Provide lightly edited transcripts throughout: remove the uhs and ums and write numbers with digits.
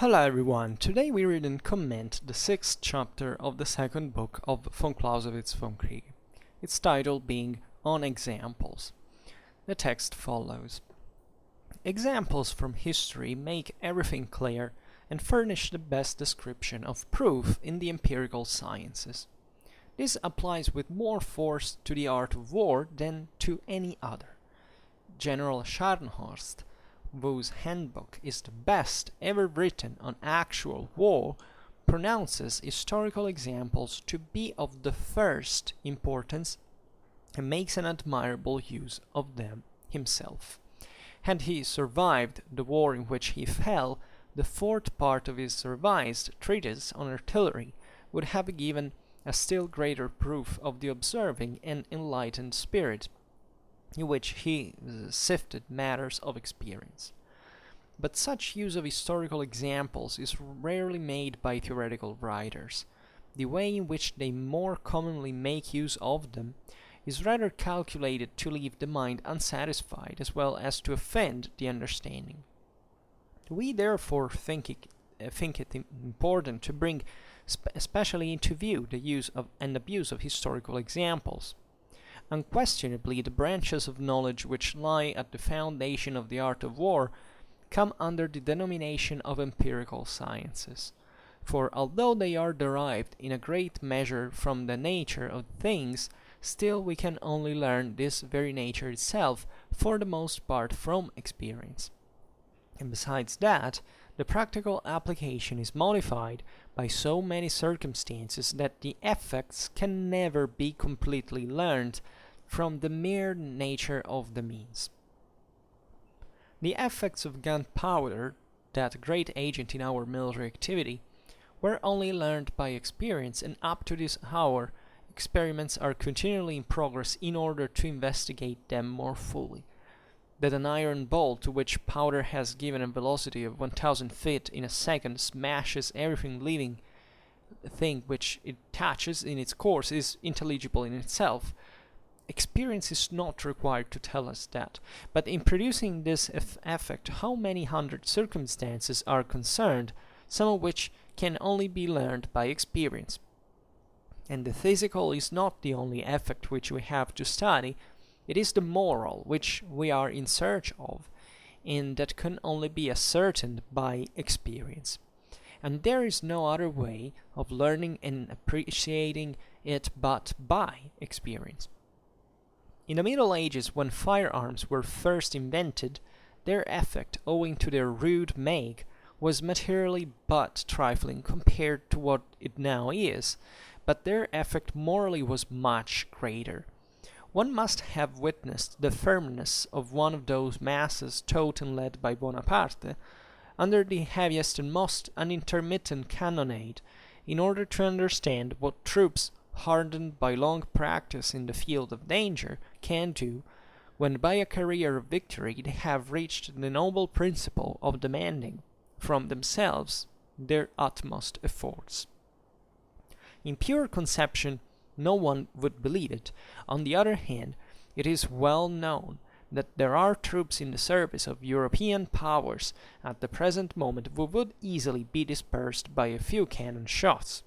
Hello everyone, today we read and comment the sixth chapter of the second book of von Clausewitz Vom Kriege, its title being On Examples. The text follows. Examples from history make everything clear and furnish the best description of proof in the empirical sciences. This applies with more force to the art of war than to any other. General Scharnhorst, whose handbook is the best ever written on actual war, pronounces historical examples to be of the first importance and makes an admirable use of them himself. Had he survived the war in which he fell, the fourth part of his revised treatise on artillery would have given a still greater proof of the observing and enlightened spirit in which he sifted matters of experience. But such use of historical examples is rarely made by theoretical writers. The way in which they more commonly make use of them is rather calculated to leave the mind unsatisfied as well as to offend the understanding. We therefore think it important to bring especially into view the use of and abuse of historical examples. Unquestionably, the branches of knowledge which lie at the foundation of the art of war come under the denomination of empirical sciences. For although they are derived in a great measure from the nature of things, still we can only learn this very nature itself for the most part from experience. And besides that, the practical application is modified by so many circumstances that the effects can never be completely learned from the mere nature of the means. The effects of gunpowder, that great agent in our military activity, were only learned by experience, and up to this hour experiments are continually in progress in order to investigate them more fully. That an iron ball to which powder has given a velocity of 1,000 feet in a second smashes everything living thing which it touches in its course is intelligible in itself. Experience is not required to tell us that, but in producing this effect, how many hundred circumstances are concerned, some of which can only be learned by experience. And the physical is not the only effect which we have to study, it is the moral which we are in search of, and that can only be ascertained by experience. And there is no other way of learning and appreciating it but by experience. In the Middle Ages, when firearms were first invented, their effect, owing to their rude make, was materially but trifling compared to what it now is, but their effect morally was much greater. One must have witnessed the firmness of one of those masses taught and led by Bonaparte, under the heaviest and most unintermittent cannonade, in order to understand what troops hardened by long practice in the field of danger can do when by a career of victory they have reached the noble principle of demanding from themselves their utmost efforts. In pure conception, no one would believe it. On the other hand, it is well known that there are troops in the service of European powers at the present moment who would easily be dispersed by a few cannon shots.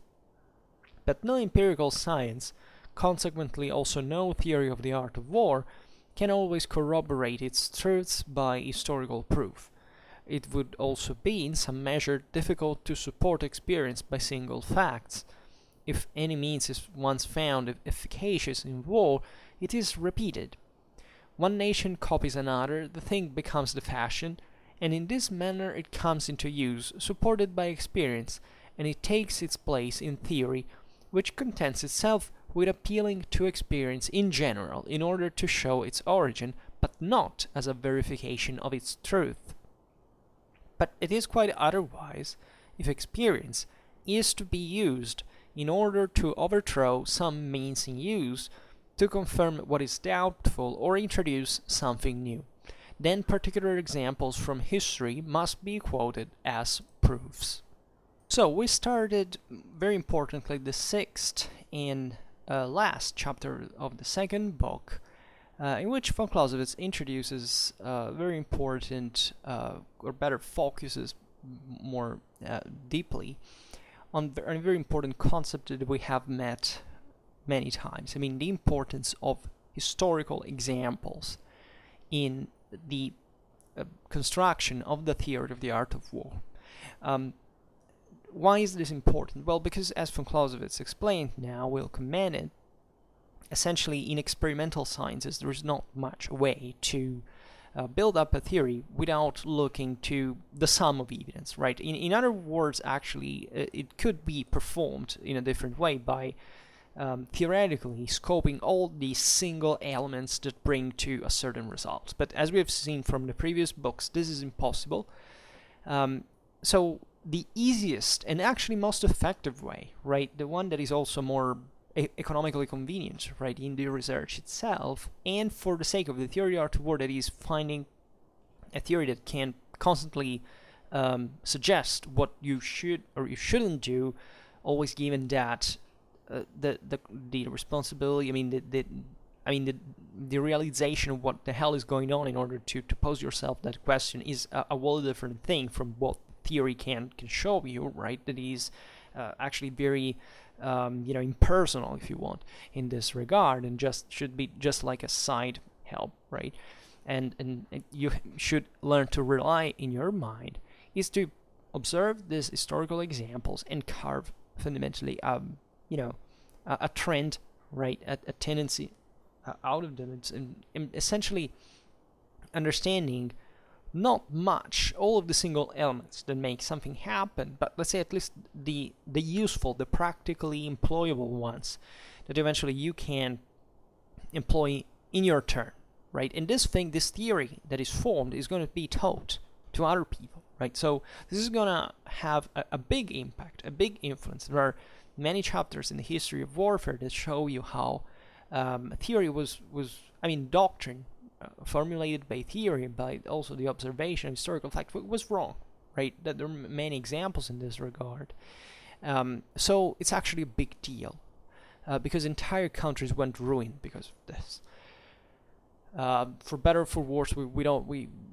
But no empirical science, consequently also no theory of the art of war, can always corroborate its truths by historical proof. It would also be in some measure difficult to support experience by single facts. If any means is once found efficacious in war, it is repeated. One nation copies another, the thing becomes the fashion, and in this manner it comes into use, supported by experience, and it takes its place in theory, which contents itself with appealing to experience in general in order to show its origin, but not as a verification of its truth. But it is quite otherwise if experience is to be used in order to overthrow some means in use, to confirm what is doubtful or introduce something new. Then particular examples from history must be quoted as proofs. So we started, very importantly, the sixth and last chapter of the second book, in which von Clausewitz introduces very important, or better focuses more deeply on a very important concept that we have met many times. I mean, the importance of historical examples in the construction of the theory of the art of war. Why is this important? Well, because as von Clausewitz explained now, we'll comment it, essentially in experimental sciences there is not much way to build up a theory without looking to the sum of evidence, right? In other words, actually, it could be performed in a different way by theoretically scoping all the single elements that bring to a certain result. But as we have seen from the previous books, this is impossible. So the easiest and actually most effective way, right, the one that is also more economically convenient, right, in the research itself, and for the sake of the theory of art of war, that is finding a theory that can constantly suggest what you should or you shouldn't do, always given that the responsibility, the realization of what the hell is going on in order to pose yourself that question is a wholly different thing from what theory can show you, right? That is actually very impersonal, if you want, in this regard, and just should be just like a side help, right? And you should learn to rely in your mind is to observe these historical examples and carve fundamentally a trend, right, a tendency out of them, and essentially understanding not much all of the single elements that make something happen, but let's say at least the useful, the practically employable ones that eventually you can employ in your turn, right? And this theory that is formed is going to be taught to other people, right? So this is going to have a big impact, a big influence. There are many chapters in the history of warfare that show you how theory doctrine formulated by theory, by also the observation of historical fact, was wrong, right? That there are many examples in this regard. So it's actually a big deal because entire countries went ruined because of this. For better or for worse,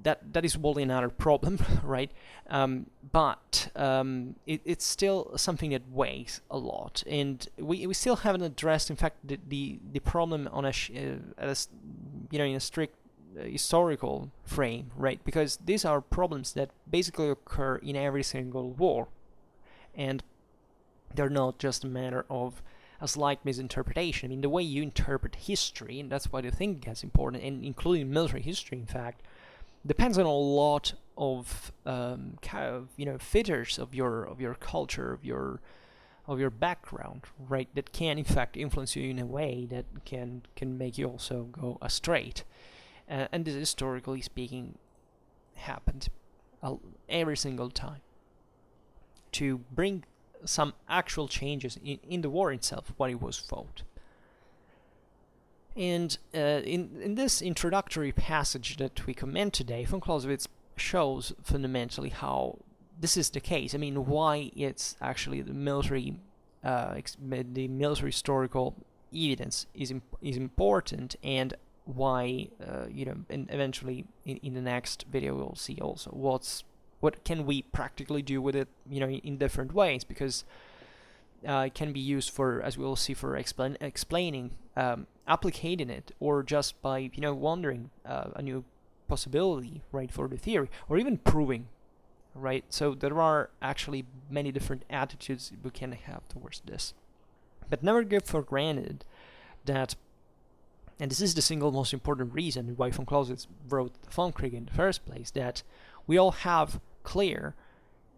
that is wholly another problem, right? But it's still something that weighs a lot, and we still haven't addressed, in fact, the problem on in a strict historical frame, right? Because these are problems that basically occur in every single war, and they're not just a matter of a slight misinterpretation. I mean, the way you interpret history, and that's why I think it gets important, and including military history, in fact, depends on a lot of features of your culture, of your background, right? That can in fact influence you in a way that can make you also go astray. And this, historically speaking, happened every single time to bring some actual changes in the war itself, what it was fought. And in this introductory passage that we comment today, von Clausewitz shows fundamentally how this is the case. I mean, why it's actually the military historical evidence is important, and why and eventually in the next video we'll see also what can we practically do with it, in different ways, because it can be used for, as we'll see, for explaining, applicating it, or just by wondering a new possibility, right, for the theory, or even proving, right? So there are actually many different attitudes we can have towards this, but never give for granted that, and this is the single most important reason why von Clausewitz wrote the Vom Kriege in the first place, that we all have clear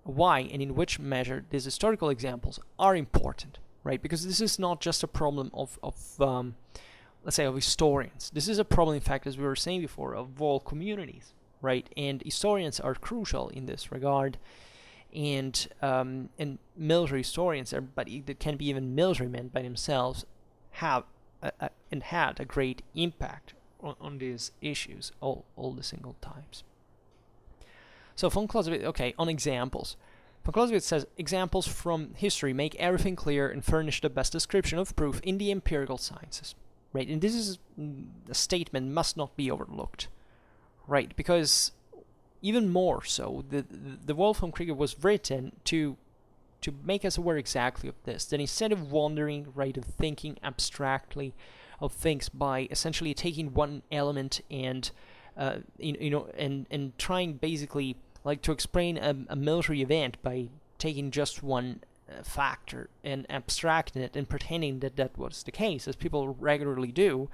why and in which measure these historical examples are important, right? Because this is not just a problem of let's say, of historians. This is a problem, in fact, as we were saying before, of all communities, right? And historians are crucial in this regard, and military historians, but it can be even military men by themselves, have and had a great impact on these issues all the single times. So von Clausewitz, on examples. Von Clausewitz says, examples from history make everything clear and furnish the best description of proof in the empirical sciences, right? And this is a statement must not be overlooked, right? Because even more so, the Vom Kriege was written to make us aware exactly of this, that instead of wandering, right, of thinking abstractly of things by essentially taking one element and and trying basically like to explain a military event by taking just one factor and abstracting it and pretending that that was the case, as people regularly do,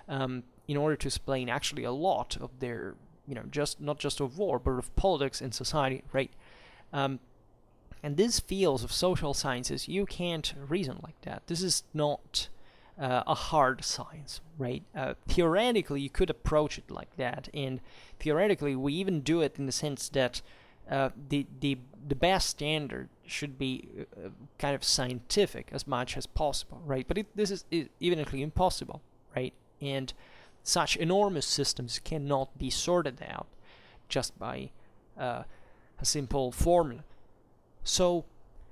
in order to explain actually a lot of their, just not just of war, but of politics and society, right? And these fields of social sciences, you can't reason like that. This is not a hard science, right? Theoretically, you could approach it like that, and theoretically, we even do it in the sense that the best standard should be kind of scientific as much as possible, right? But this is evidently impossible, right? And such enormous systems cannot be sorted out just by a simple formula. So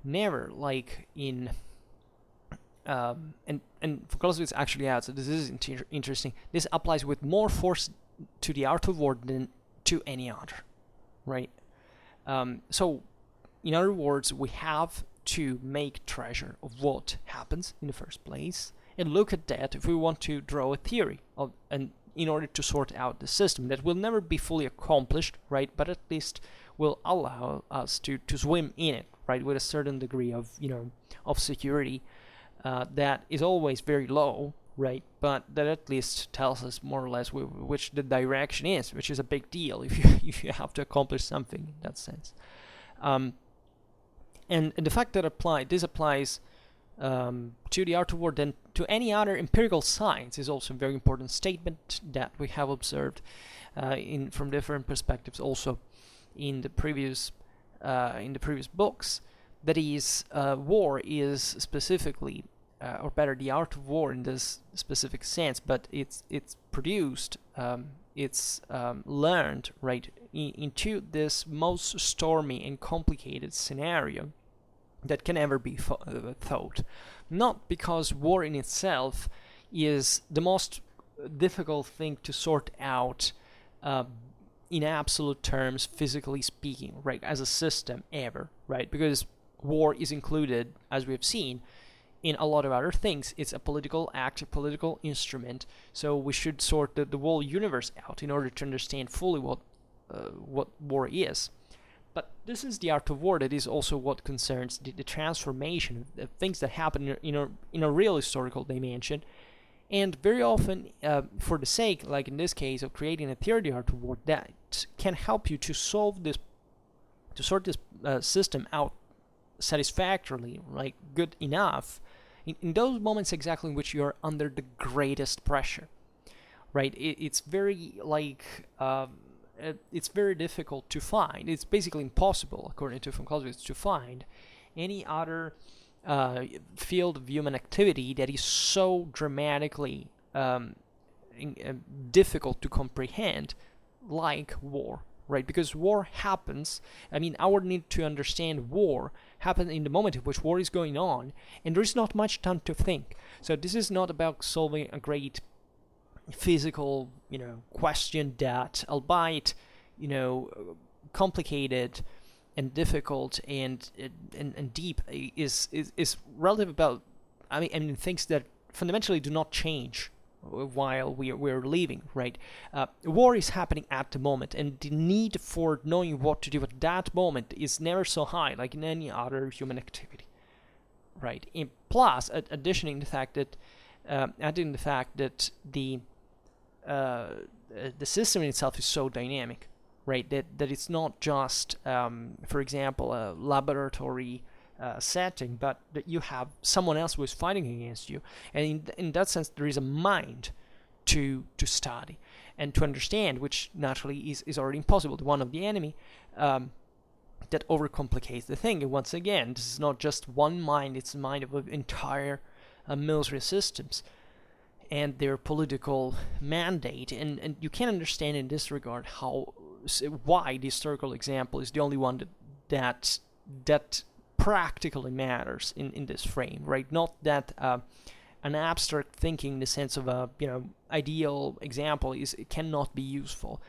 never, like in and Clausewitz actually adds that this is interesting. This applies with more force to the art of war than to any other, right? So, in other words, we have to make treasure of what happens in the first place and look at that if we want to draw a theory of, and in order to sort out the system that will never be fully accomplished, right? But at least will allow us to swim in it, right, with a certain degree of of security that is always very low, right? But that at least tells us more or less which the direction is, which is a big deal if you have to accomplish something in that sense. And the fact that this applies to the art of war than to any other empirical science is also a very important statement that we have observed from different perspectives also in the previous books. That is, war is specifically, or better, the art of war in this specific sense, but it's produced, it's learned, right, into this most stormy and complicated scenario that can ever be thought. Not because war in itself is the most difficult thing to sort out in absolute terms, physically speaking, right, as a system ever, right? Because war is included, as we have seen, in a lot of other things. It's a political act, a political instrument, so we should sort the whole universe out in order to understand fully what war is. But this is the art of war that is also what concerns the transformation of things that happen in a real historical dimension, and very often for the sake, like in this case, of creating a theory of the art of war that can help you to sort this system out satisfactorily, like good enough, in those moments exactly in which you are under the greatest pressure, right? It's very it's very difficult to find. It's basically impossible, according to Von Clausewitz, to find any other field of human activity that is so dramatically difficult to comprehend like war, right? Because war happens, our need to understand war happens in the moment in which war is going on, and there is not much time to think. So this is not about solving a great physical, question that, albeit, complicated and difficult and deep, is relative about, things that fundamentally do not change while we're living, right? War is happening at the moment, and the need for knowing what to do at that moment is never so high like in any other human activity, right? And plus, additioning the fact that adding the fact that the system in itself is so dynamic, right? That it's not just, for example, a laboratory setting, but that you have someone else who is fighting against you, and in that sense there is a mind to study and to understand, which naturally is already impossible. The one of the enemy that overcomplicates the thing. And once again, this is not just one mind; it's the mind of entire military systems and their political mandate. And you can understand in this regard why the historical example is the only one that practically matters in this frame, right? Not that an abstract thinking in the sense of a ideal example cannot be useful,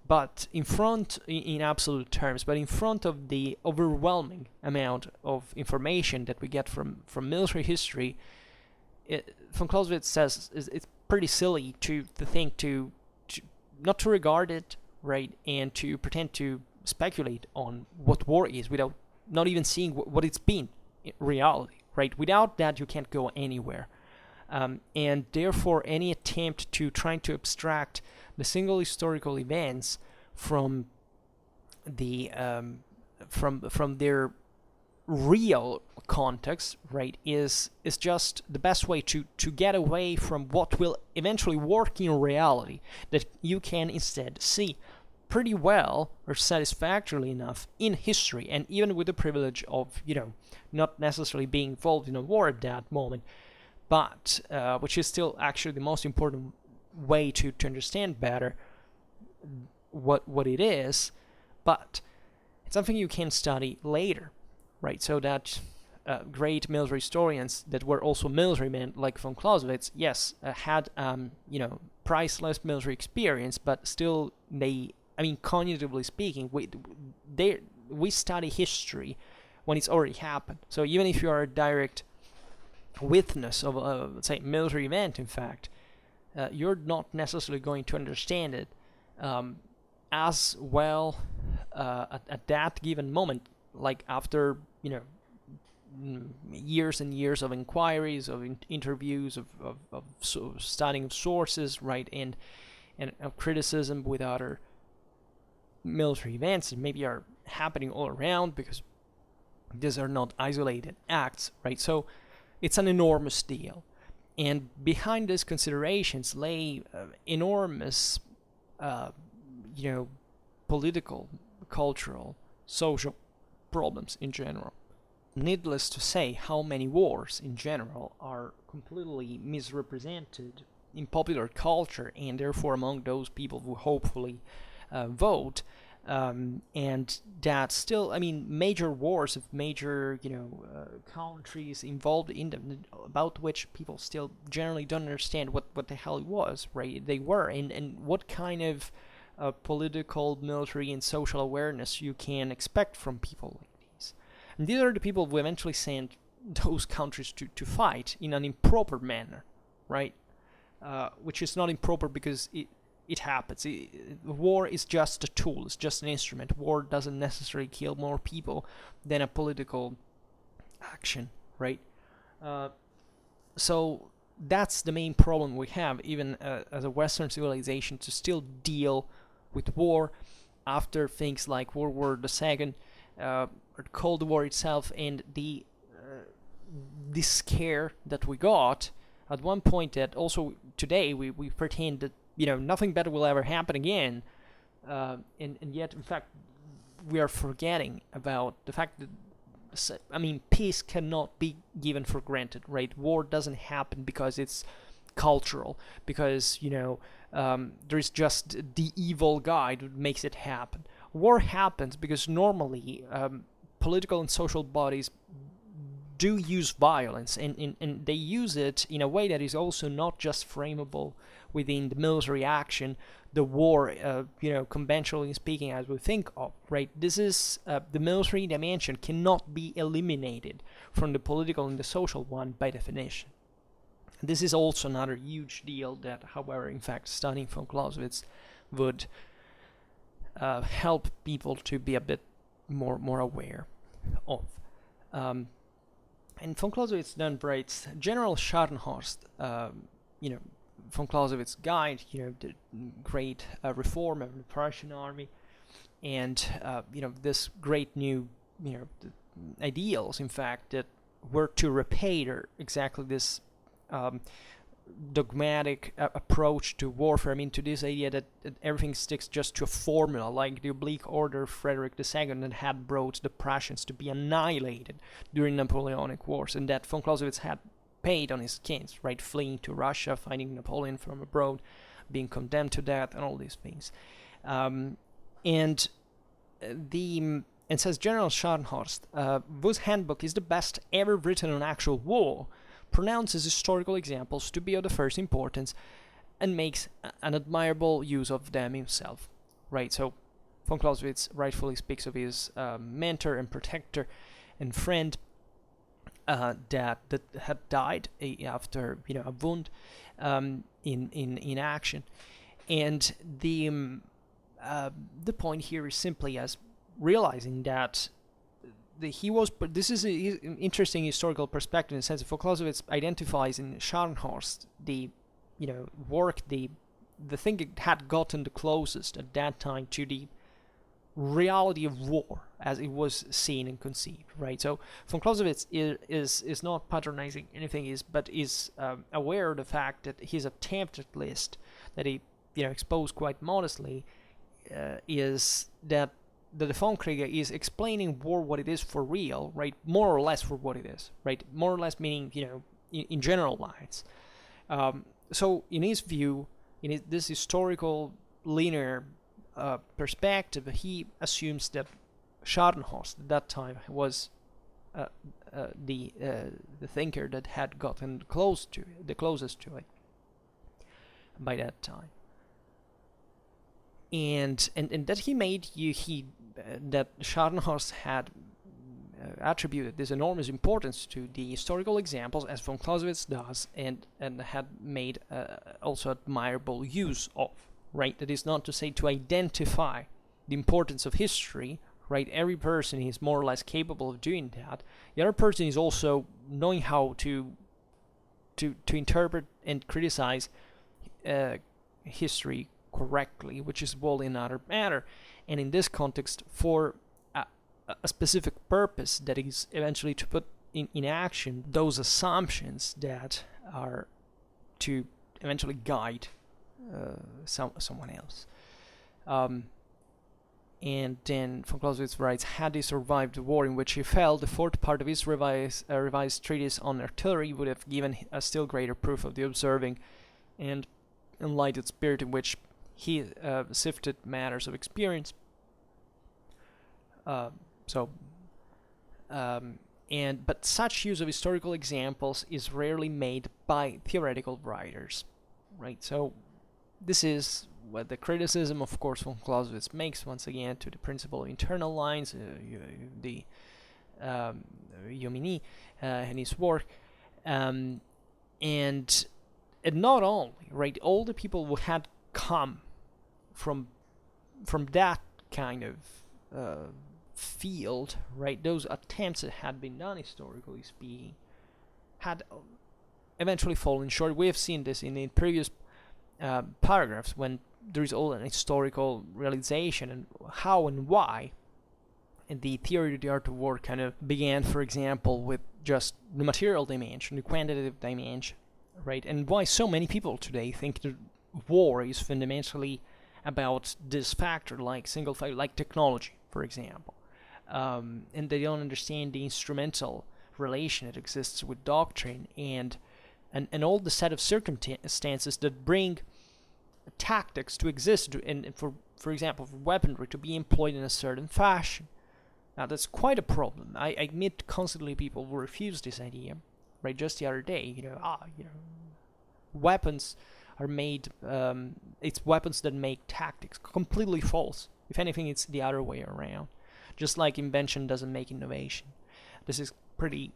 but in absolute terms, but in front of the overwhelming amount of information that we get from military history, von Clausewitz says it's pretty silly to think to not to regard it, right, and to pretend to speculate on what war is without not even seeing what it's been in reality, right? Without that, you can't go anywhere. And therefore, any attempt to trying to abstract the single historical events from the from their real context, right, is just the best way to get away from what will eventually work in reality, that you can instead see pretty well or satisfactorily enough in history, and even with the privilege of, not necessarily being involved in a war at that moment, but which is still actually the most important way to understand better what it is, but it's something you can study later, right? So that great military historians that were also military men, like von Clausewitz, yes, had priceless military experience, but still cognitively speaking, we study history when it's already happened. So even if you are a direct witness of a, let's say, military event, in fact, you're not necessarily going to understand it as well at that given moment, like after years and years of inquiries, of interviews, of studying of sources, right, and of criticism with other military events that maybe are happening all around, because these are not isolated acts, right? So it's an enormous deal, and behind these considerations lay enormous political, cultural, social problems in general. Needless to say, how many wars in general are completely misrepresented in popular culture, and therefore among those people who hopefully vote, and that still, major wars of major, countries involved in them, about which people still generally don't understand what the hell it was, right? They were, and what kind of political, military, and social awareness you can expect from people like these. And these are the people who eventually sent those countries to fight in an improper manner, right? Which is not improper because it happens. War is just a tool. It's just an instrument. War doesn't necessarily kill more people than a political action, right? So that's the main problem we have, even as a Western civilization, to still deal with war after things like World War II, or Cold War itself, and the scare that we got at one point, that also today we pretend that nothing better will ever happen again, and yet in fact we are forgetting about the fact that peace cannot be given for granted, right? War doesn't happen because it's cultural, because there's just the evil guy that makes it happen. War happens because normally political and social bodies do use violence, and they use it in a way that is also not just frameable within the military action, the war, conventionally speaking, as we think of, right? This is the military dimension cannot be eliminated from the political and the social one by definition. This is also another huge deal that, however, in fact, studying von Clausewitz would help people to be a bit more aware of. And von Clausewitz then writes, General Scharnhorst, von Clausewitz's guide, the great reform of the Prussian army, and this great new, ideals, in fact, that were to repay exactly this dogmatic approach to warfare. To this idea that everything sticks just to a formula, like the oblique order of Frederick II that had brought the Prussians to be annihilated during Napoleonic Wars, and that von Clausewitz had paid on his skins, right? Fleeing to Russia, finding Napoleon from abroad, being condemned to death, and all these things. And says General Scharnhorst, whose handbook is the best ever written on actual war, pronounces historical examples to be of the first importance, and makes an admirable use of them himself. right? So von Clausewitz rightfully speaks of his mentor and protector and friend that had died after a wound in action, and the point here is simply as realizing that this is an interesting historical perspective in the sense that von Clausewitz identifies in Scharnhorst the work, the thing that had gotten the closest at that time to the reality of war as it was seen and conceived, right? So von Clausewitz is not patronizing anything, but is aware of the fact that his attempted list that he exposed quite modestly is that the Vom Kriege is explaining war what it is for real, right? More or less for what it is, right? More or less meaning in general lines. So in his view, in this historical linear perspective, he assumes that Scharnhorst at that time was the thinker that had gotten the closest to it by that time, and that he made that Scharnhorst had attributed this enormous importance to the historical examples, as von Clausewitz does, and had made also admirable use of. Right, that is not to say to identify the importance of history, right? Every person is more or less capable of doing that. The other person is also knowing how to interpret and criticize history correctly, which is wholly another matter. And in this context, for a specific purpose that is eventually to put in action those assumptions that are to eventually guide someone else. And then von Clausewitz writes, had he survived the war in which he fell, the fourth part of his revised treatise on artillery would have given a still greater proof of the observing and enlightened spirit in which he sifted matters of experience. But such use of historical examples is rarely made by theoretical writers, right? So this is what the criticism, of course, von Clausewitz makes once again to the principle of internal lines, the Jomini, and his work, and not only, right, all the people who had come from that kind of field, right, those attempts that had been done historically speaking, had eventually fallen short. We have seen this in the previous paragraphs when there is all an historical realization and how and why the theory of the art of war kind of began, for example, with just the material dimension, the quantitative dimension, right? And why so many people today think that war is fundamentally about this factor, like single factor, like technology, for example, and they don't understand the instrumental relation that exists with doctrine and all the set of circumstances that bring tactics to exist, and for example, for weaponry to be employed in a certain fashion. Now that's quite a problem. I meet constantly people who refuse this idea. Right, just the other day, weapons are made. It's weapons that make tactics. Completely false. If anything, it's the other way around. Just like invention doesn't make innovation. This is pretty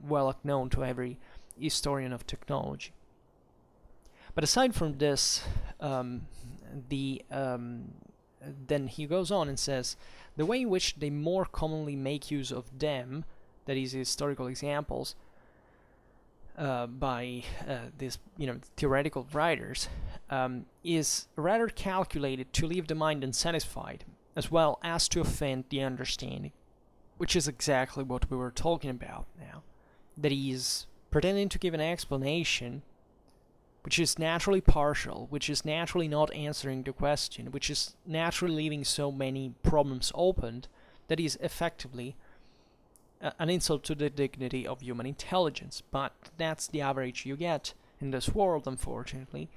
well known to every historian of technology. But aside from this, then he goes on and says, the way in which they more commonly make use of them, that is, historical examples, by these theoretical writers, is rather calculated to leave the mind unsatisfied, as well as to offend the understanding, which is exactly what we were talking about now. That is, pretending to give an explanation which is naturally partial, which is naturally not answering the question, which is naturally leaving so many problems opened, that is effectively an insult to the dignity of human intelligence. But that's the average you get in this world, unfortunately,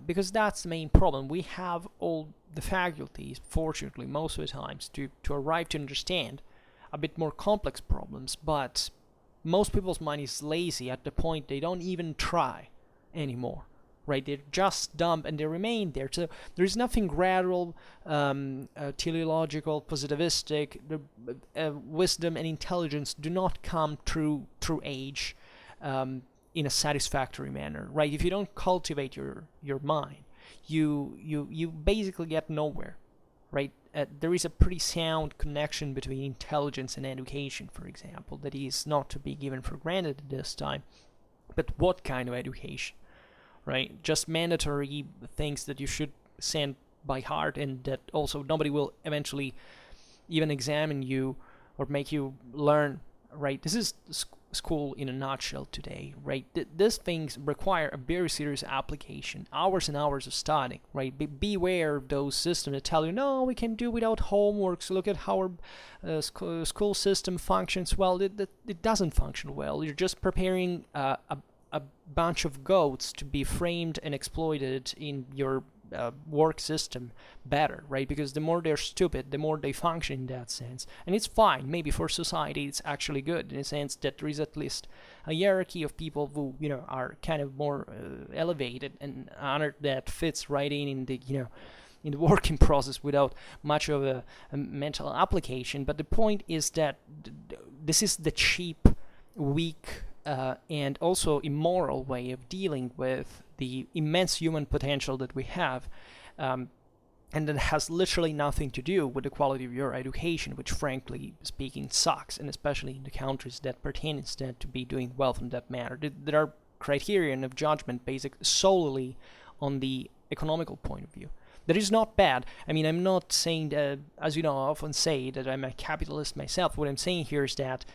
because that's the main problem. We have all the faculties, fortunately, most of the times, to arrive to understand a bit more complex problems, but most people's mind is lazy at the point they don't even try anymore, right? They're just dumb and they remain there. So there is nothing gradual, teleological, positivistic. Wisdom and intelligence do not come through age in a satisfactory manner, right? If you don't cultivate your mind, you basically get nowhere, right? There is a pretty sound connection between intelligence and education, for example, that is not to be given for granted at this time. But what kind of education, right? Just mandatory things that you should send by heart, and that also nobody will eventually even examine you or make you learn, right? This is school in a nutshell today, right? These things require a very serious application, hours and hours of studying, right? Beware of those systems that tell you, no, we can do without homework, so look at how our school system functions. Well, it doesn't function well. You're just preparing a bunch of goats to be framed and exploited in your work system better, right? Because the more they're stupid, the more they function in that sense. And it's fine. Maybe for society it's actually good in a sense that there is at least a hierarchy of people who, are kind of more elevated and honored, that fits right in the, in the working process without much of a mental application. But the point is that this is the cheap, weak, and also immoral way of dealing with the immense human potential that we have, and that has literally nothing to do with the quality of your education, which frankly speaking sucks, and especially in the countries that pertain instead to be doing well from that matter. There are criterion of judgment based solely on the economical point of view. That is not bad. I mean, I'm not saying that, as I often say, that I'm a capitalist myself. What I'm saying here is that,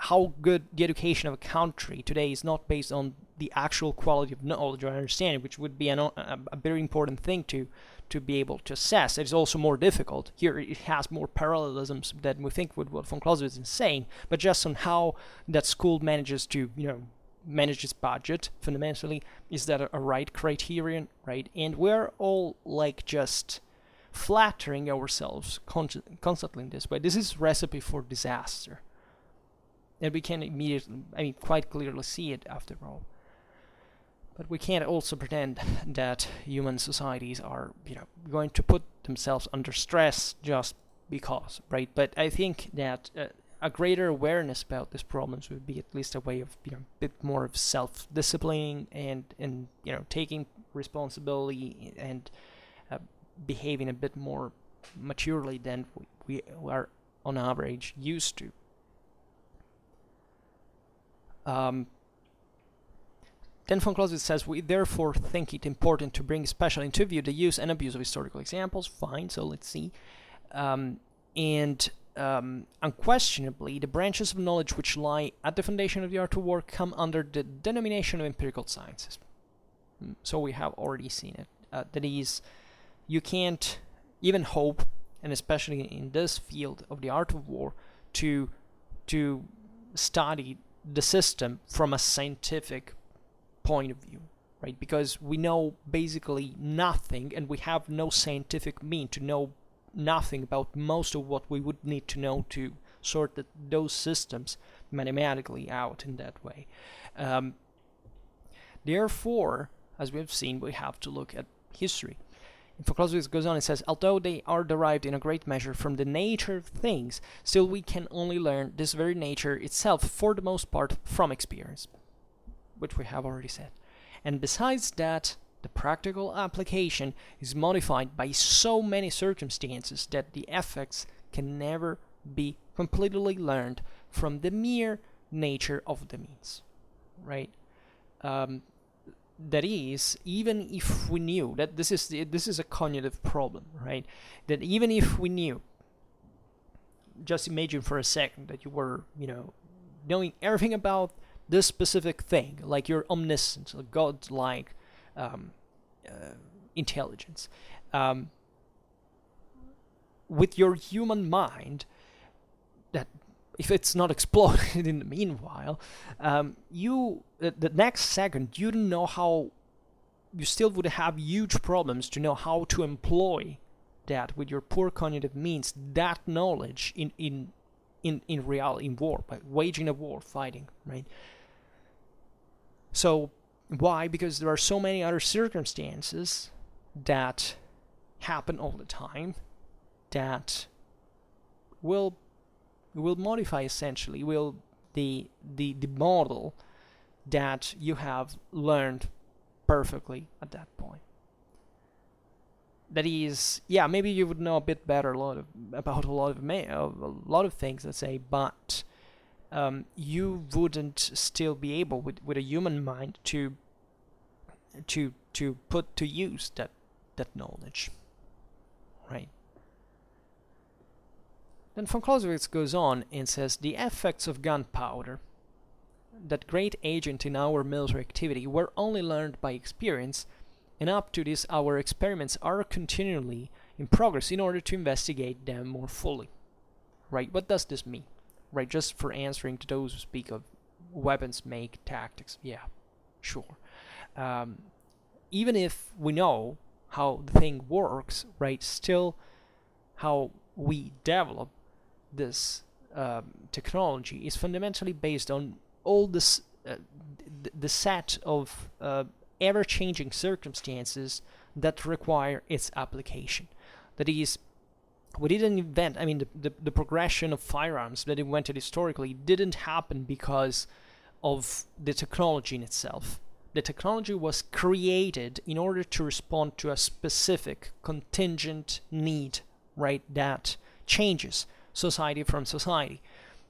how good the education of a country today is not based on the actual quality of knowledge or understanding, which would be a very important thing to be able to assess. It's also more difficult. Here it has more parallelisms than we think with what von Clausewitz is saying, but just on how that school manages to, manage its budget, fundamentally, is that a right criterion, right? And we're all just flattering ourselves constantly in this way. This is recipe for disaster. And we can immediately, quite clearly see it after all. But we can't also pretend that human societies are, going to put themselves under stress just because, right? But I think that a greater awareness about these problems would be at least a way of, a bit more of self-disciplining and taking responsibility and behaving a bit more maturely than we are on average used to. Then von Clausewitz says, we therefore think it important to bring especially into view the use and abuse of historical examples. Fine, so let's see. Unquestionably, the branches of knowledge which lie at the foundation of the art of war come under the denomination of empirical sciences. So we have already seen it. That is, you can't even hope, and especially in this field of the art of war, to study the system from a scientific point of view, right? Because we know basically nothing, and we have no scientific mean to know nothing about most of what we would need to know to sort those systems mathematically out in that way. Therefore, as we have seen, we have to look at history. And von Clausewitz goes on and says, although they are derived in a great measure from the nature of things, still we can only learn this very nature itself, for the most part, from experience, which we have already said. And besides that, the practical application is modified by so many circumstances that the effects can never be completely learned from the mere nature of the means, right? That is, even if we knew that this is a cognitive problem, right? That even if we knew, just imagine for a second that you were, knowing everything about this specific thing, like you're omniscient, a godlike intelligence. With your human mind, that if it's not exploded in the meanwhile, the next second you don't know how. You still would have huge problems to know how to employ that with your poor cognitive means. That knowledge in war, by waging a war, fighting, right? So Why? Because there are so many other circumstances that happen all the time that will modify, essentially, will the model that you have learned perfectly at that point. That is, yeah, maybe you would know a bit better about a lot of things, let's say, but you wouldn't still be able with a human mind to put to use that knowledge, right? Then von Clausewitz goes on and says, the effects of gunpowder, that great agent in our military activity, were only learned by experience, and up to this our experiments are continually in progress in order to investigate them more fully. Right? What does this mean? Right? Just for answering to those who speak of weapons make tactics. Yeah, sure. Even if we know how the thing works, right, still how we develop this technology is fundamentally based on all this the set of ever-changing circumstances that require its application. That is, we didn't invent, I mean, the progression of firearms that invented historically didn't happen because of the technology in itself. The technology was created in order to respond to a specific contingent need, right, that changes society from society.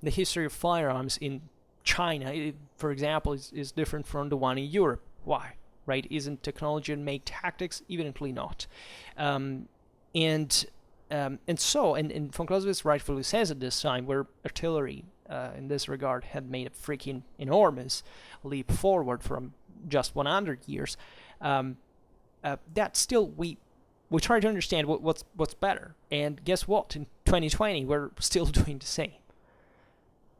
The history of firearms in China, for example, is different from the one in Europe. Why? Right? Isn't technology and make tactics? Evidently not. And von Clausewitz rightfully says at this time, where artillery in this regard had made a freaking enormous leap forward from just 100 years, that still we try to understand what's better. And guess what? In 2020, we're still doing the same,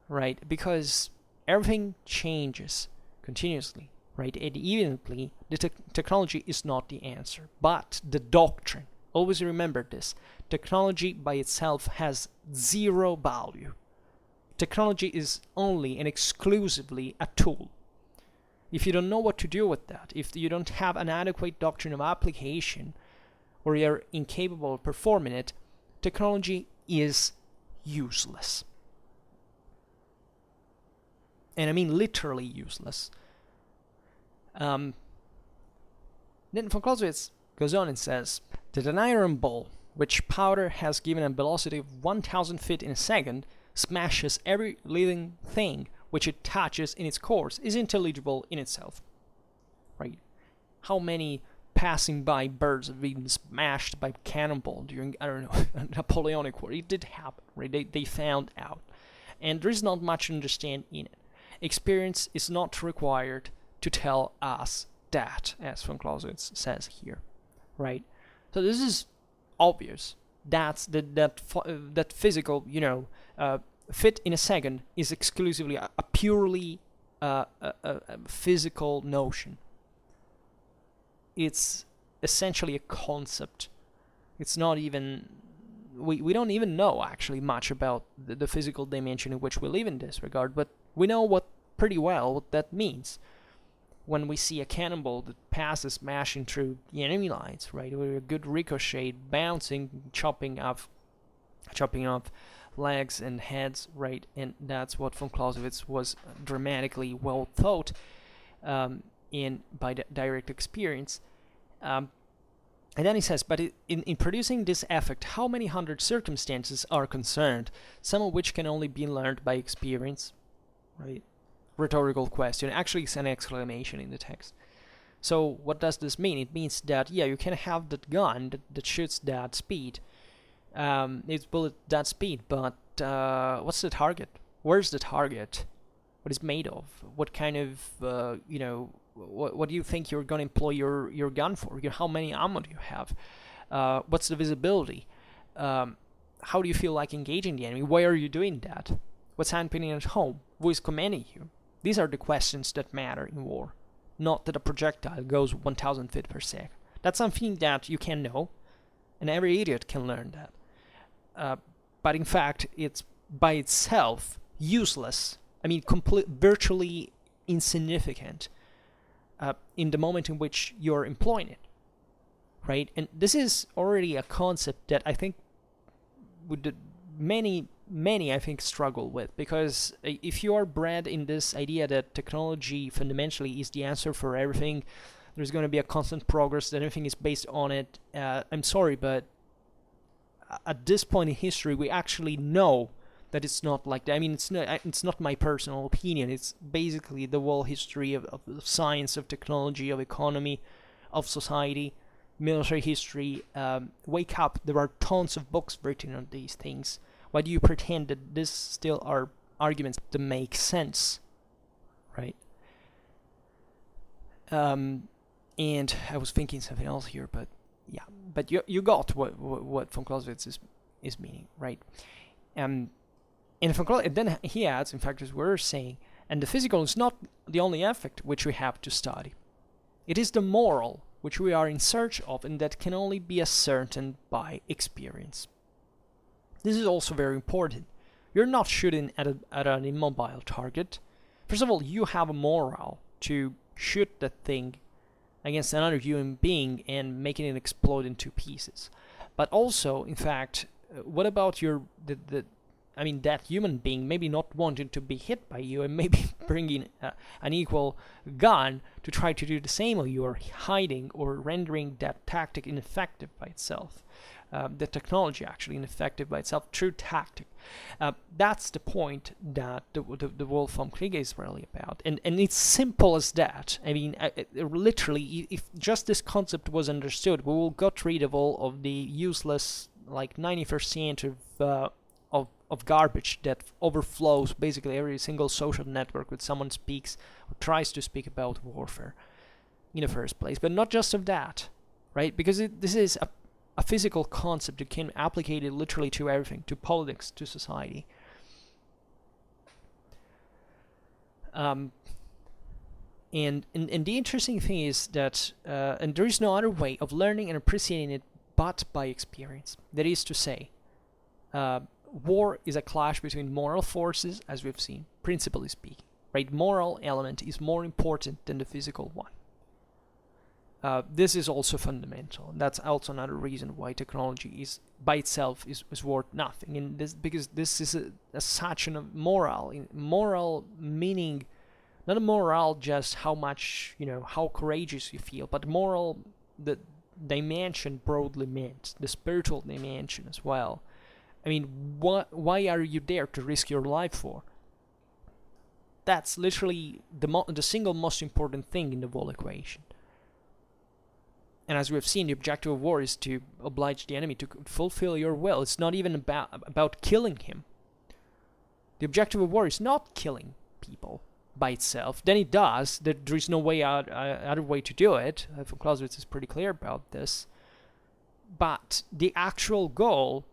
right? Because everything changes continuously, right? And evidently, the technology is not the answer, but the doctrine. Always remember this. Technology by itself has zero value. Technology is only and exclusively a tool. If you don't know what to do with that, if you don't have an adequate doctrine of application, or you're incapable of performing it, technology is useless. And I mean literally useless. Then von Clausewitz goes on and says that an iron ball, which powder has given a velocity of 1,000 feet in a second, smashes every living thing which it touches in its course, is intelligible in itself. Right? How many passing by birds have been smashed by cannonball during, I don't know, Napoleonic War? It did happen, right? They found out. And there is not much to understand in it. Experience is not required to tell us that, as von Clausewitz says here, right? So this is obvious. That's that physical, fit in a second is exclusively a purely a physical notion. It's essentially a concept. It's not even, we don't even know actually much about the physical dimension in which we live in this regard, but we know pretty well what that means when we see a cannonball that passes smashing through the enemy lines, right? With a good ricochet, bouncing, chopping off legs and heads, right? And that's what von Clausewitz was dramatically well thought in by the direct experience. And then he says, but in producing this effect, how many hundred circumstances are concerned, some of which can only be learned by experience, right? Rhetorical question. Actually, it's an exclamation in the text. So what does this mean? It means that, yeah, you can have that gun that shoots that speed. It's bullet that speed, but what's the target? Where's the target? What is made of? What kind of, what do you think you're going to employ your gun for? How many ammo do you have? What's the visibility? How do you feel like engaging the enemy? Why are you doing that? What's happening at home? Who is commanding you? These are the questions that matter in war, not that a projectile goes 1,000 feet per second. That's something that you can know, and every idiot can learn that. But in fact, it's by itself useless. I mean, virtually insignificant in the moment in which you're employing it, right? And this is already a concept that I think many I think struggle with, because if you are bred in this idea that technology fundamentally is the answer for everything, there's going to be a constant progress, that everything is based on it, I'm sorry, but at this point in history we actually know that it's not like that. I mean, it's not my personal opinion, it's basically the whole history of science, of technology, of economy, of society, military history. Wake up, there are tons of books written on these things. Why do you pretend that this still are arguments that make sense, right? And I was thinking something else here, but yeah, but you got what von Clausewitz is meaning, right? And then he adds, in fact, as we're saying, and the physical is not the only effect which we have to study. It is the moral which we are in search of, and that can only be ascertained by experience. This is also very important. You're not shooting at an immobile target. First of all, you have a moral to shoot that thing against another human being and making it explode into pieces. But also, in fact, what about that human being maybe not wanting to be hit by you, and maybe bringing an equal gun to try to do the same, or you are hiding or rendering that tactic ineffective by itself. The technology actually ineffective by itself through tactic. That's the point that the whole Vom Kriege is really about. And it's simple as that. I mean, literally, if just this concept was understood, we will got rid of all of the useless, like 90% of garbage that overflows basically every single social network when someone speaks or tries to speak about warfare in the first place. But not just of that, right? Because this is a physical concept that can be applied literally to everything, to politics, to society. And the interesting thing is that, and there is no other way of learning and appreciating it but by experience. That is to say, war is a clash between moral forces, as we've seen, principally speaking. Right? Moral element is more important than the physical one. This is also fundamental, and that's also another reason why technology is by itself is worth nothing. And because this is such a moral meaning, not a moral just how much, how courageous you feel, but moral, the dimension broadly meant, the spiritual dimension as well. I mean, why are you there to risk your life for? That's literally the single most important thing in the whole equation. And as we have seen, the objective of war is to oblige the enemy to fulfill your will. It's not even about killing him. The objective of war is not killing people by itself. Then it does. There is no other way to do it. Von Clausewitz is pretty clear about this. But the actual goal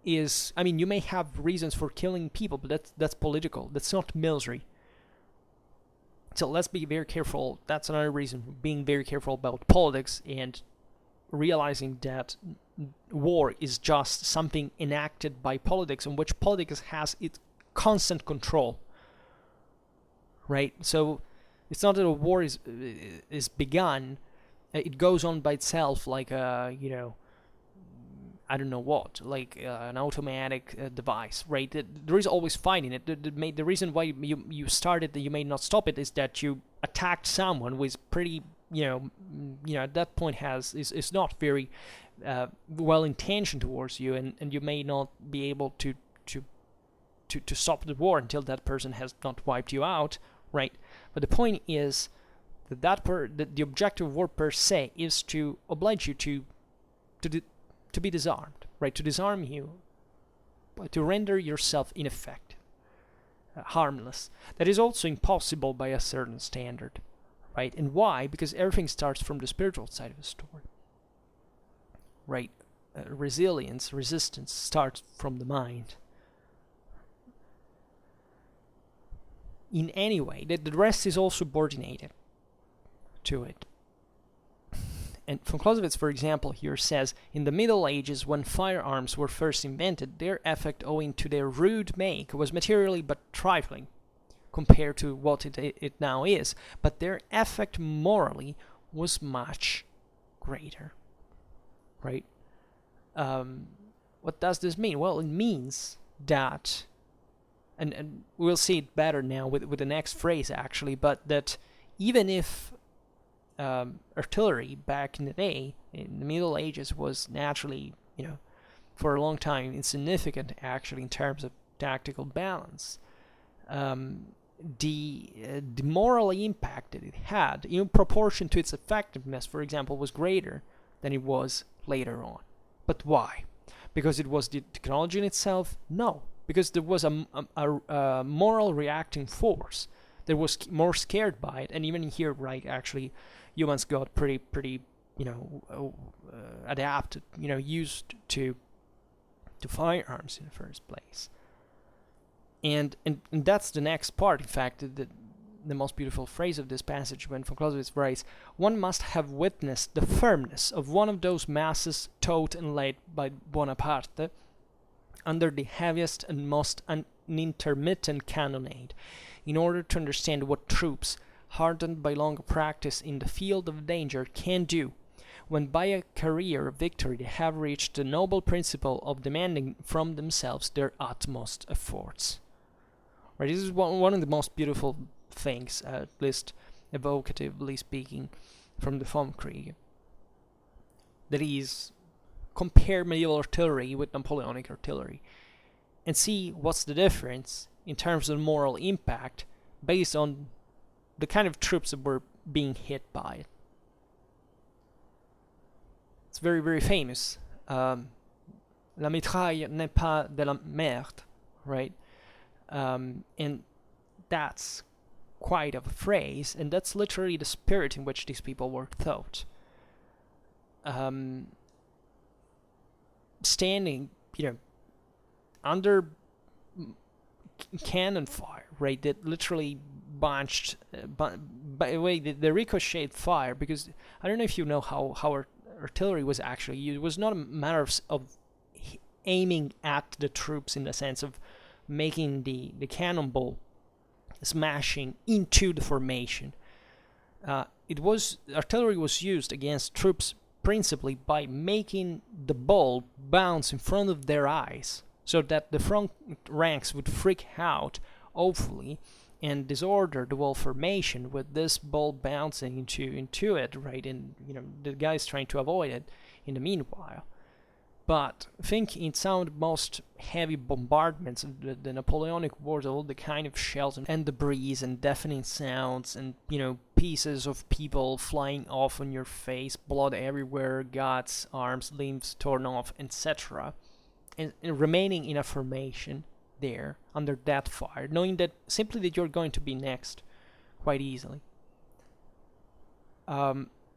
is, I mean, you may have reasons for killing people, but that's political. That's not military. So let's be very careful. That's another reason, being very careful about politics and realizing that war is just something enacted by politics, on which politics has its constant control. Right? So it's not that a war is begun. It goes on by itself like I don't know what, like an automatic device, right? There is always fighting it. The reason why you started that you may not stop it is that you attacked someone who is pretty, at that point is not very well intentioned towards you, and you may not be able to stop the war until that person has not wiped you out, right? But the point is that the objective of war per se is to oblige you to be disarmed, right? To disarm you, to render yourself ineffective, harmless. That is also impossible by a certain standard, right? And why? Because everything starts from the spiritual side of the story, right? Resistance starts from the mind. In any way, the rest is all subordinated to it. And von Clausewitz, for example, here says, in the Middle Ages, when firearms were first invented, their effect, owing to their rude make, was materially but trifling. compared to what it now is, but their effect morally was much greater, right? What does this mean? Well, it means that, and we'll see it better now with the next phrase actually, but that even if artillery back in the day, in the Middle Ages, was naturally, for a long time insignificant actually in terms of tactical balance, the moral impact that it had, in proportion to its effectiveness, for example, was greater than it was later on. But why? Because it was the technology in itself? No, because there was a moral reacting force that was more scared by it, and even here, right, actually, humans got pretty, adapted, used to firearms in the first place. And that's the next part, in fact, the most beautiful phrase of this passage, when von Clausewitz writes, "One must have witnessed the firmness of one of those masses towed and laid by Bonaparte under the heaviest and most unintermittent cannonade, in order to understand what troops, hardened by long practice in the field of danger, can do, when by a career of victory they have reached the noble principle of demanding from themselves their utmost efforts." Right, this is one of the most beautiful things, at least evocatively speaking, from the Vom Kriege. That is, compare medieval artillery with Napoleonic artillery and see what's the difference in terms of moral impact based on the kind of troops that were being hit by it. It's very, very famous. La mitraille n'est pas de la merde, right? And that's quite a phrase, and that's literally the spirit in which these people were taught. Standing, under cannon fire, right? That literally bunched. By the way, the ricocheted fire, because I don't know if you know how artillery was actually used. It was not a matter of aiming at the troops in the sense of making the cannonball smashing into the formation. Artillery was used against troops principally by making the ball bounce in front of their eyes, so that the front ranks would freak out awfully and disorder the whole formation with this ball bouncing into it, right? And the guys trying to avoid it in the meanwhile. But think in some of the most heavy bombardments of the Napoleonic Wars, all the kind of shells and debris and deafening sounds and, pieces of people flying off on your face, blood everywhere, guts, arms, limbs torn off, etc. And remaining in a formation there under that fire, knowing that simply that you're going to be next quite easily.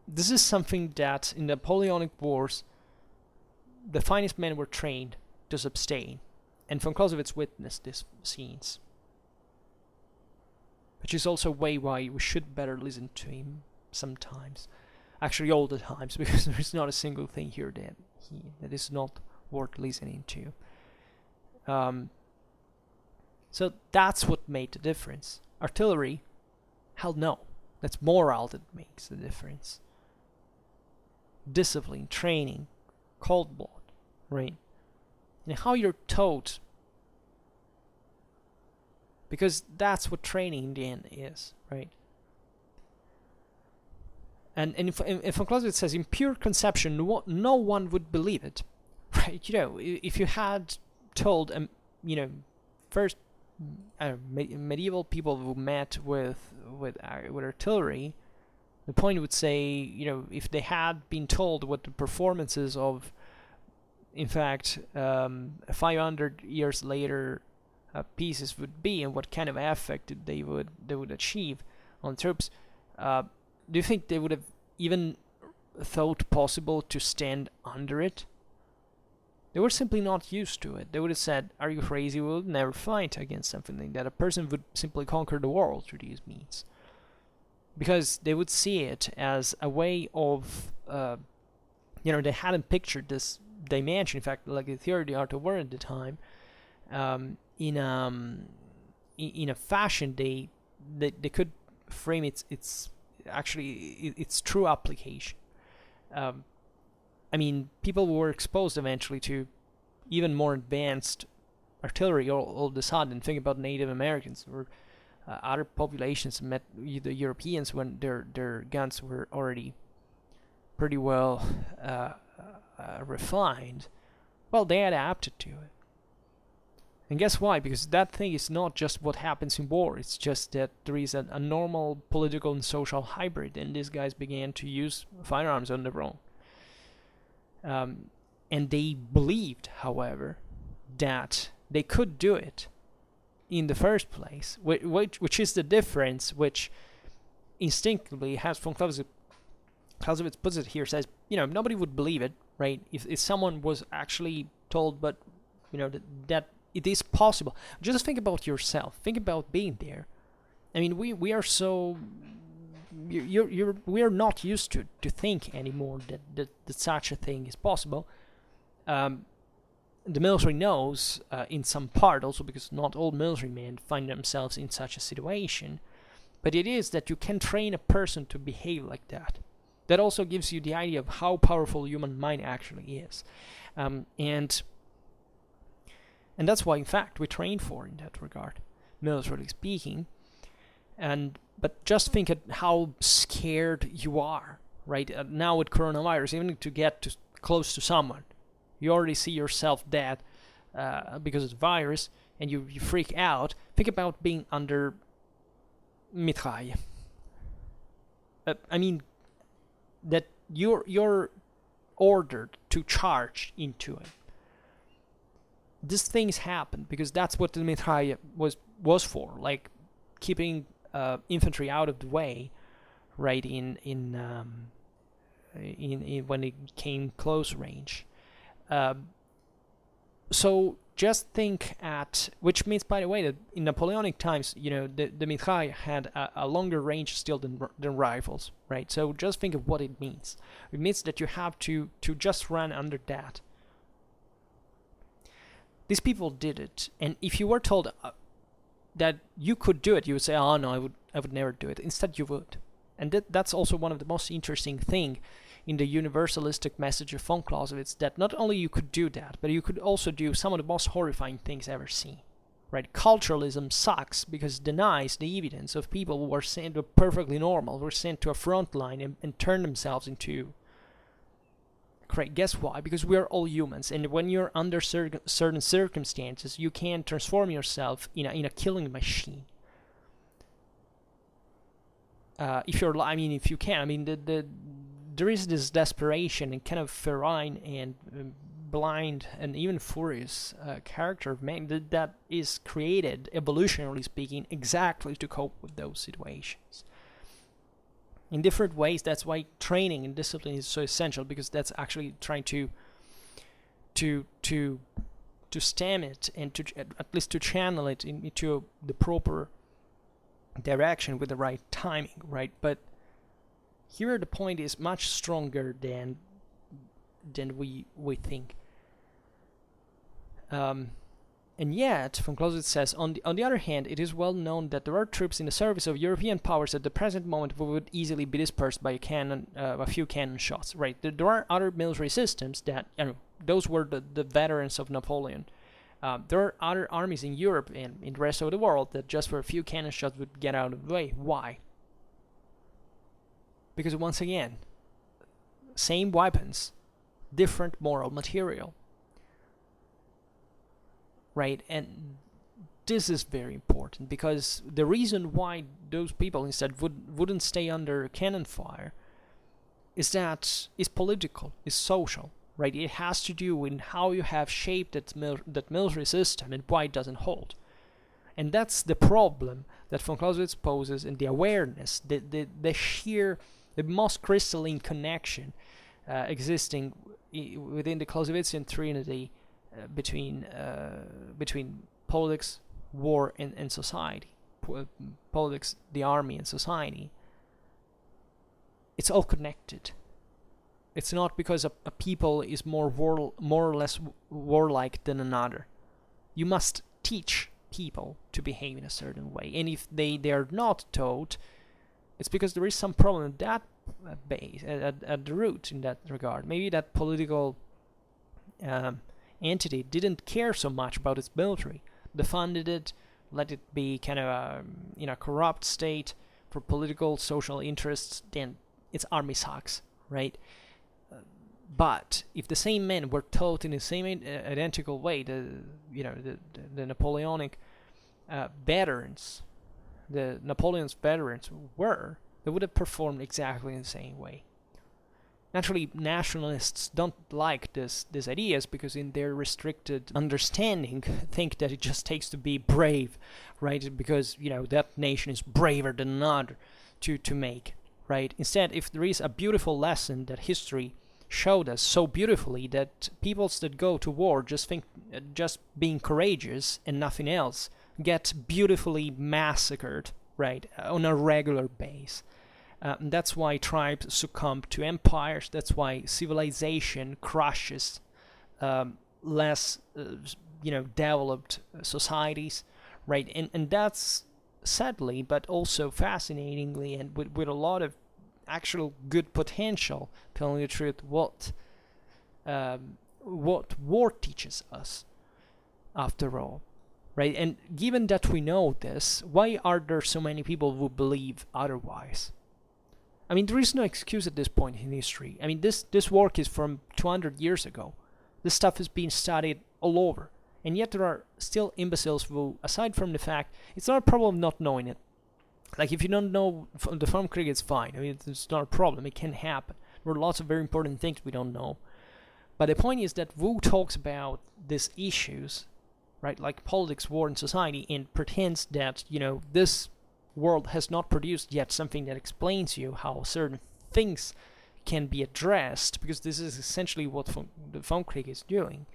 This is something that in the Napoleonic Wars, the finest men were trained to sustain, and von Clausewitz witnessed these scenes, which is also a way why we should better listen to him sometimes, actually all the times, because there is not a single thing here that is not worth listening to. So that's what made the difference. Artillery, hell no, that's morale that makes the difference. Discipline, training, cold blood, right? And how you're taught, because that's what training in the end is, right? And if von Clausewitz says, in pure conception, no one would believe it, right? If you had told, first medieval people who met with artillery, the point would say, if they had been told what the performances of, in fact, 500 years later pieces would be and what kind of effect they would achieve on troops, do you think they would have even thought possible to stand under it? They were simply not used to it. They would have said, "Are you crazy? We will never fight against something like that." A person would simply conquer the world through these means, because they would see it as a way of, they hadn't pictured this dimension. In fact, like the theory of the art of war at the time, in in a fashion they could frame its true application. I mean, people were exposed eventually to even more advanced artillery all of a sudden. Think about Native Americans or other populations met the Europeans when their guns were already pretty well refined. Well, they adapted to it. And guess why? Because that thing is not just what happens in war. It's just that there is a normal political and social hybrid, and these guys began to use firearms on their own. And they believed, however, that they could do it in the first place, which is the difference, which instinctively, as von Clausewitz puts it here, says, nobody would believe it, right? If someone was actually told, but, that it is possible. Just think about yourself. Think about being there. I mean, we are so... we are not used to think anymore that such a thing is possible. The military knows, in some part, also because not all military men find themselves in such a situation, but it is that you can train a person to behave like that. That also gives you the idea of how powerful human mind actually is. And that's why, in fact, we train for in that regard, militarily speaking. But just think at how scared you are, right? Now with coronavirus, even to get close to someone, you already see yourself dead because of the virus, and you freak out. Think about being under mitraille. I mean, that you're ordered to charge into it. These things happen because that's what the mitraille was for, like keeping infantry out of the way, right? In when it came close range. So just think at, which means, by the way, that in Napoleonic times, the mitraille had a longer range still than rifles, right? So just think of what it means. It means that you have to just run under that. These people did it, and if you were told that you could do it, you would say, "Oh no, I would never do it." Instead, you would, and that's also one of the most interesting thing in the universalistic message of von Clausewitz, that not only you could do that, but you could also do some of the most horrifying things ever seen. Right? Culturalism sucks because it denies the evidence of people who were sent to perfectly normal, were sent to a front line and turned themselves into. Correct. Guess why? Because we are all humans, and when you're under certain circumstances, you can transform yourself in a killing machine. If you can, there is this desperation and kind of feline and blind and even furious character of man that is created, evolutionarily speaking, exactly to cope with those situations. In different ways. That's why training and discipline is so essential, because that's actually trying to stem it and to at least to channel it into the proper direction with the right timing, right? But here the point is much stronger than we think. And yet, von Clausewitz says, on the other hand, it is well known that there are troops in the service of European powers at the present moment who would easily be dispersed by a few cannon shots. Right? There are other military systems that, those were the veterans of Napoleon. There are other armies in Europe and in the rest of the world that just for a few cannon shots would get out of the way. Why? Because once again, same weapons, different moral material. Right, and this is very important, because the reason why those people instead wouldn't stay under cannon fire is political, is social, right? It has to do with how you have shaped that military system and why it doesn't hold. And that's the problem that von Clausewitz poses, and the awareness, the most crystalline connection existing within the Clausewitzian trinity between politics, war, and society. Politics, the army, and society. It's all connected. It's not because a people is more or less warlike than another. You must teach people to behave in a certain way. And if they are not taught, it's because there is some problem at that base, at the root in that regard. Maybe that political entity didn't care so much about its military, defunded it, let it be kind of in a corrupt state for political, social interests, then its army sucks, right? But if the same men were taught in the same identical way, the Napoleonic veterans, the Napoleon's veterans were, they would have performed exactly the same way. Naturally, nationalists don't like these ideas because in their restricted understanding think that it just takes to be brave, right? Because, that nation is braver than another to make, right? Instead, if there is a beautiful lesson that history showed us so beautifully, that peoples that go to war just think just being courageous and nothing else get beautifully massacred, right, on a regular basis. That's why tribes succumb to empires. That's why civilization crushes less, developed societies, right? And that's sadly, but also fascinatingly, and with a lot of actual good potential, telling the truth, what war teaches us, after all, right? And given that we know this, why are there so many people who believe otherwise? I mean, there is no excuse at this point in history. I mean, this work is from 200 years ago. This stuff has been studied all over. And yet there are still imbeciles who, aside from the fact, it's not a problem of not knowing it. Like, if you don't know the Vom Kriege, it's fine. I mean, it's not a problem. It can happen. There are lots of very important things we don't know. But the point is that Wu talks about these issues, right, like politics, war, and society, and pretends that, this world has not produced yet something that explains you how certain things can be addressed, because this is essentially what the Vom Kriege is doing.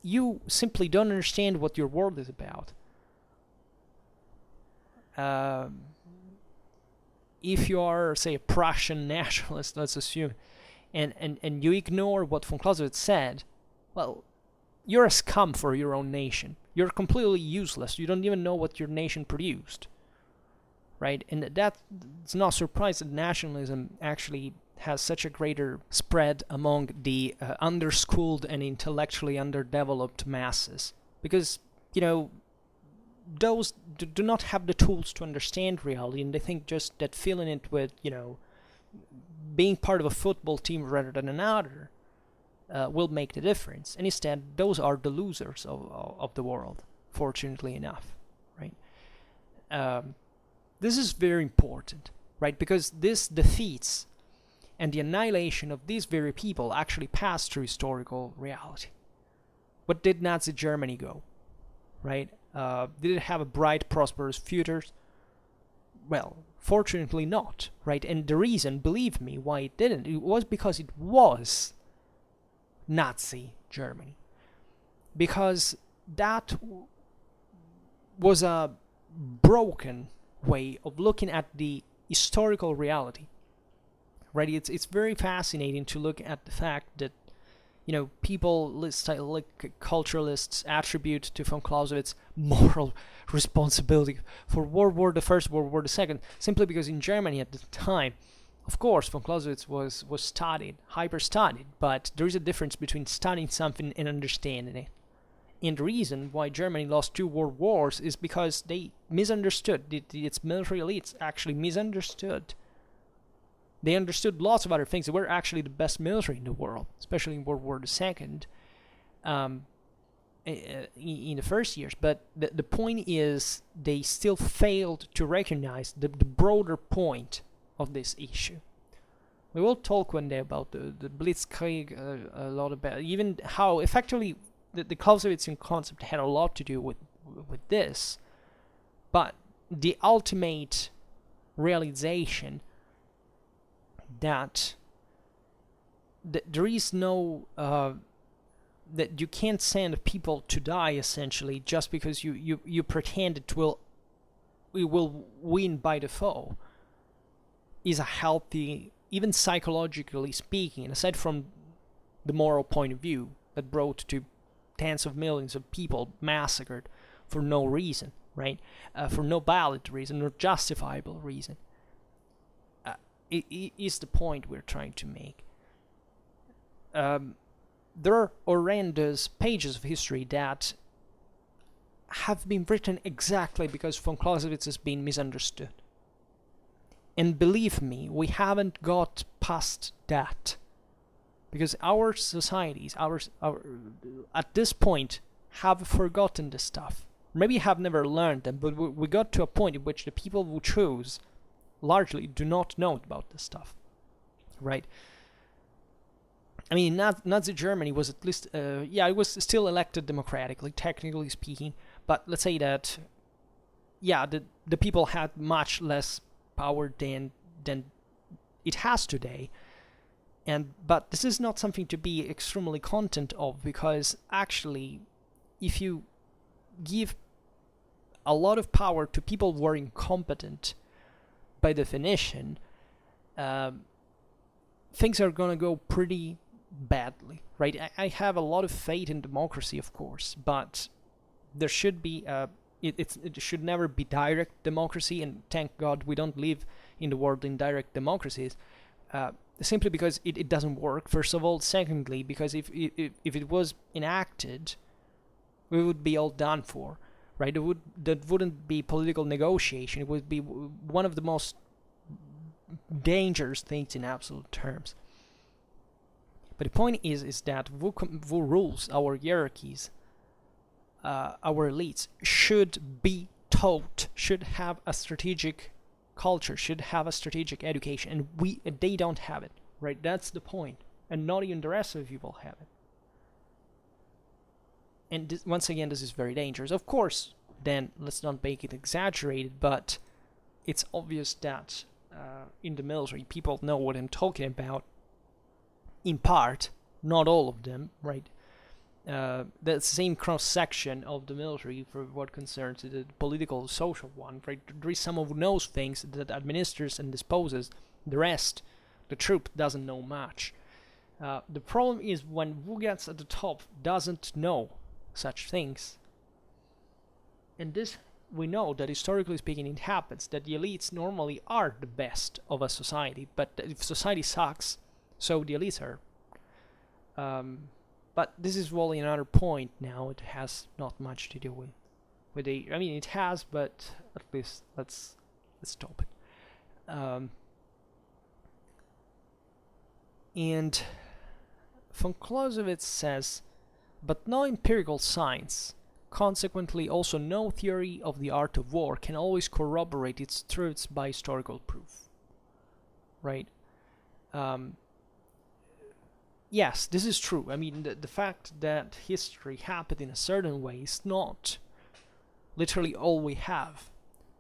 You simply don't understand what your world is about. If you are, say, a Prussian nationalist, let's assume, and you ignore what von Clausewitz said, well, you're a scum for your own nation. You're completely useless. You don't even know what your nation produced. Right? And that's not surprised that nationalism actually has such a greater spread among the underschooled and intellectually underdeveloped masses. Because, those do not have the tools to understand reality, and they think just that filling it with, being part of a football team rather than another will make the difference. And instead, those are the losers of the world, fortunately enough, right? This is very important, right? Because this defeats and the annihilation of these very people actually passed through historical reality. But did Nazi Germany go, right? Did it have a bright, prosperous future? Well, fortunately not, right? And the reason, believe me, why it didn't, it was because it was Nazi Germany. Because that was a broken way of looking at the historical reality, right? It's very fascinating to look at the fact that, people, like culturalists, attribute to von Clausewitz moral responsibility for World War the First, World War the Second, simply because in Germany at the time, of course, von Clausewitz was studied, hyper-studied, but there is a difference between studying something and understanding it. And the reason why Germany lost 2 world wars is because they misunderstood. Its military elites actually misunderstood. They understood lots of other things. They were actually the best military in the world, especially in World War II, in the first years. But the point is, they still failed to recognize the broader point of this issue. We will talk one day about the Blitzkrieg, a lot about even how effectively the Clausewitzian concept had a lot to do with this, but the ultimate realization that there is no that you can't send people to die essentially just because you pretend it will win by default is a healthy, even psychologically speaking, aside from the moral point of view that brought to tens of millions of people massacred for no reason, right? For no valid reason or justifiable reason. It is the point we're trying to make. There are horrendous pages of history that have been written exactly because von Clausewitz has been misunderstood. And believe me, we haven't got past that. Because our societies, our at this point, have forgotten this stuff. Maybe have never learned them, but we got to a point in which the people who choose largely do not know about this stuff. Right? I mean, Nazi Germany was at least, it was still elected democratically, technically speaking, but let's say that, the people had much less power than it has today. But this is not something to be extremely content of, because actually, if you give a lot of power to people who are incompetent, by definition, things are gonna go pretty badly, right? I have a lot of faith in democracy, of course, but there should be it should never be direct democracy, and thank God we don't live in the world in direct democracies. Simply because it doesn't work, first of all. Secondly, because if it was enacted, we would be all done for, right? That wouldn't be political negotiation. It would be one of the most dangerous things in absolute terms. But the point is that who rules our hierarchies, our elites, should be taught, should have a strategic culture, should have a strategic education, and they don't have it, right? That's the point, and not even the rest of the people have it. And once again, this is very dangerous. Of course, then let's not make it exaggerated, but it's obvious that in the military, people know what I'm talking about. In part, not all of them, right? The same cross-section of the military for what concerns the political, social one, right? There is someone who knows things that administers and disposes. The rest, the troop, doesn't know much. The problem is when who gets at the top doesn't know such things. And this, we know that historically speaking it happens, that the elites normally are the best of a society, but if society sucks, so the elites are. But this is really another point now. It has not much to do with I mean, it has, but at least let's stop it. And von Clausewitz says, but no empirical science, consequently also no theory of the art of war, can always corroborate its truths by historical proof. Right? Yes, this is true. I mean, the fact that history happened in a certain way is not literally all we have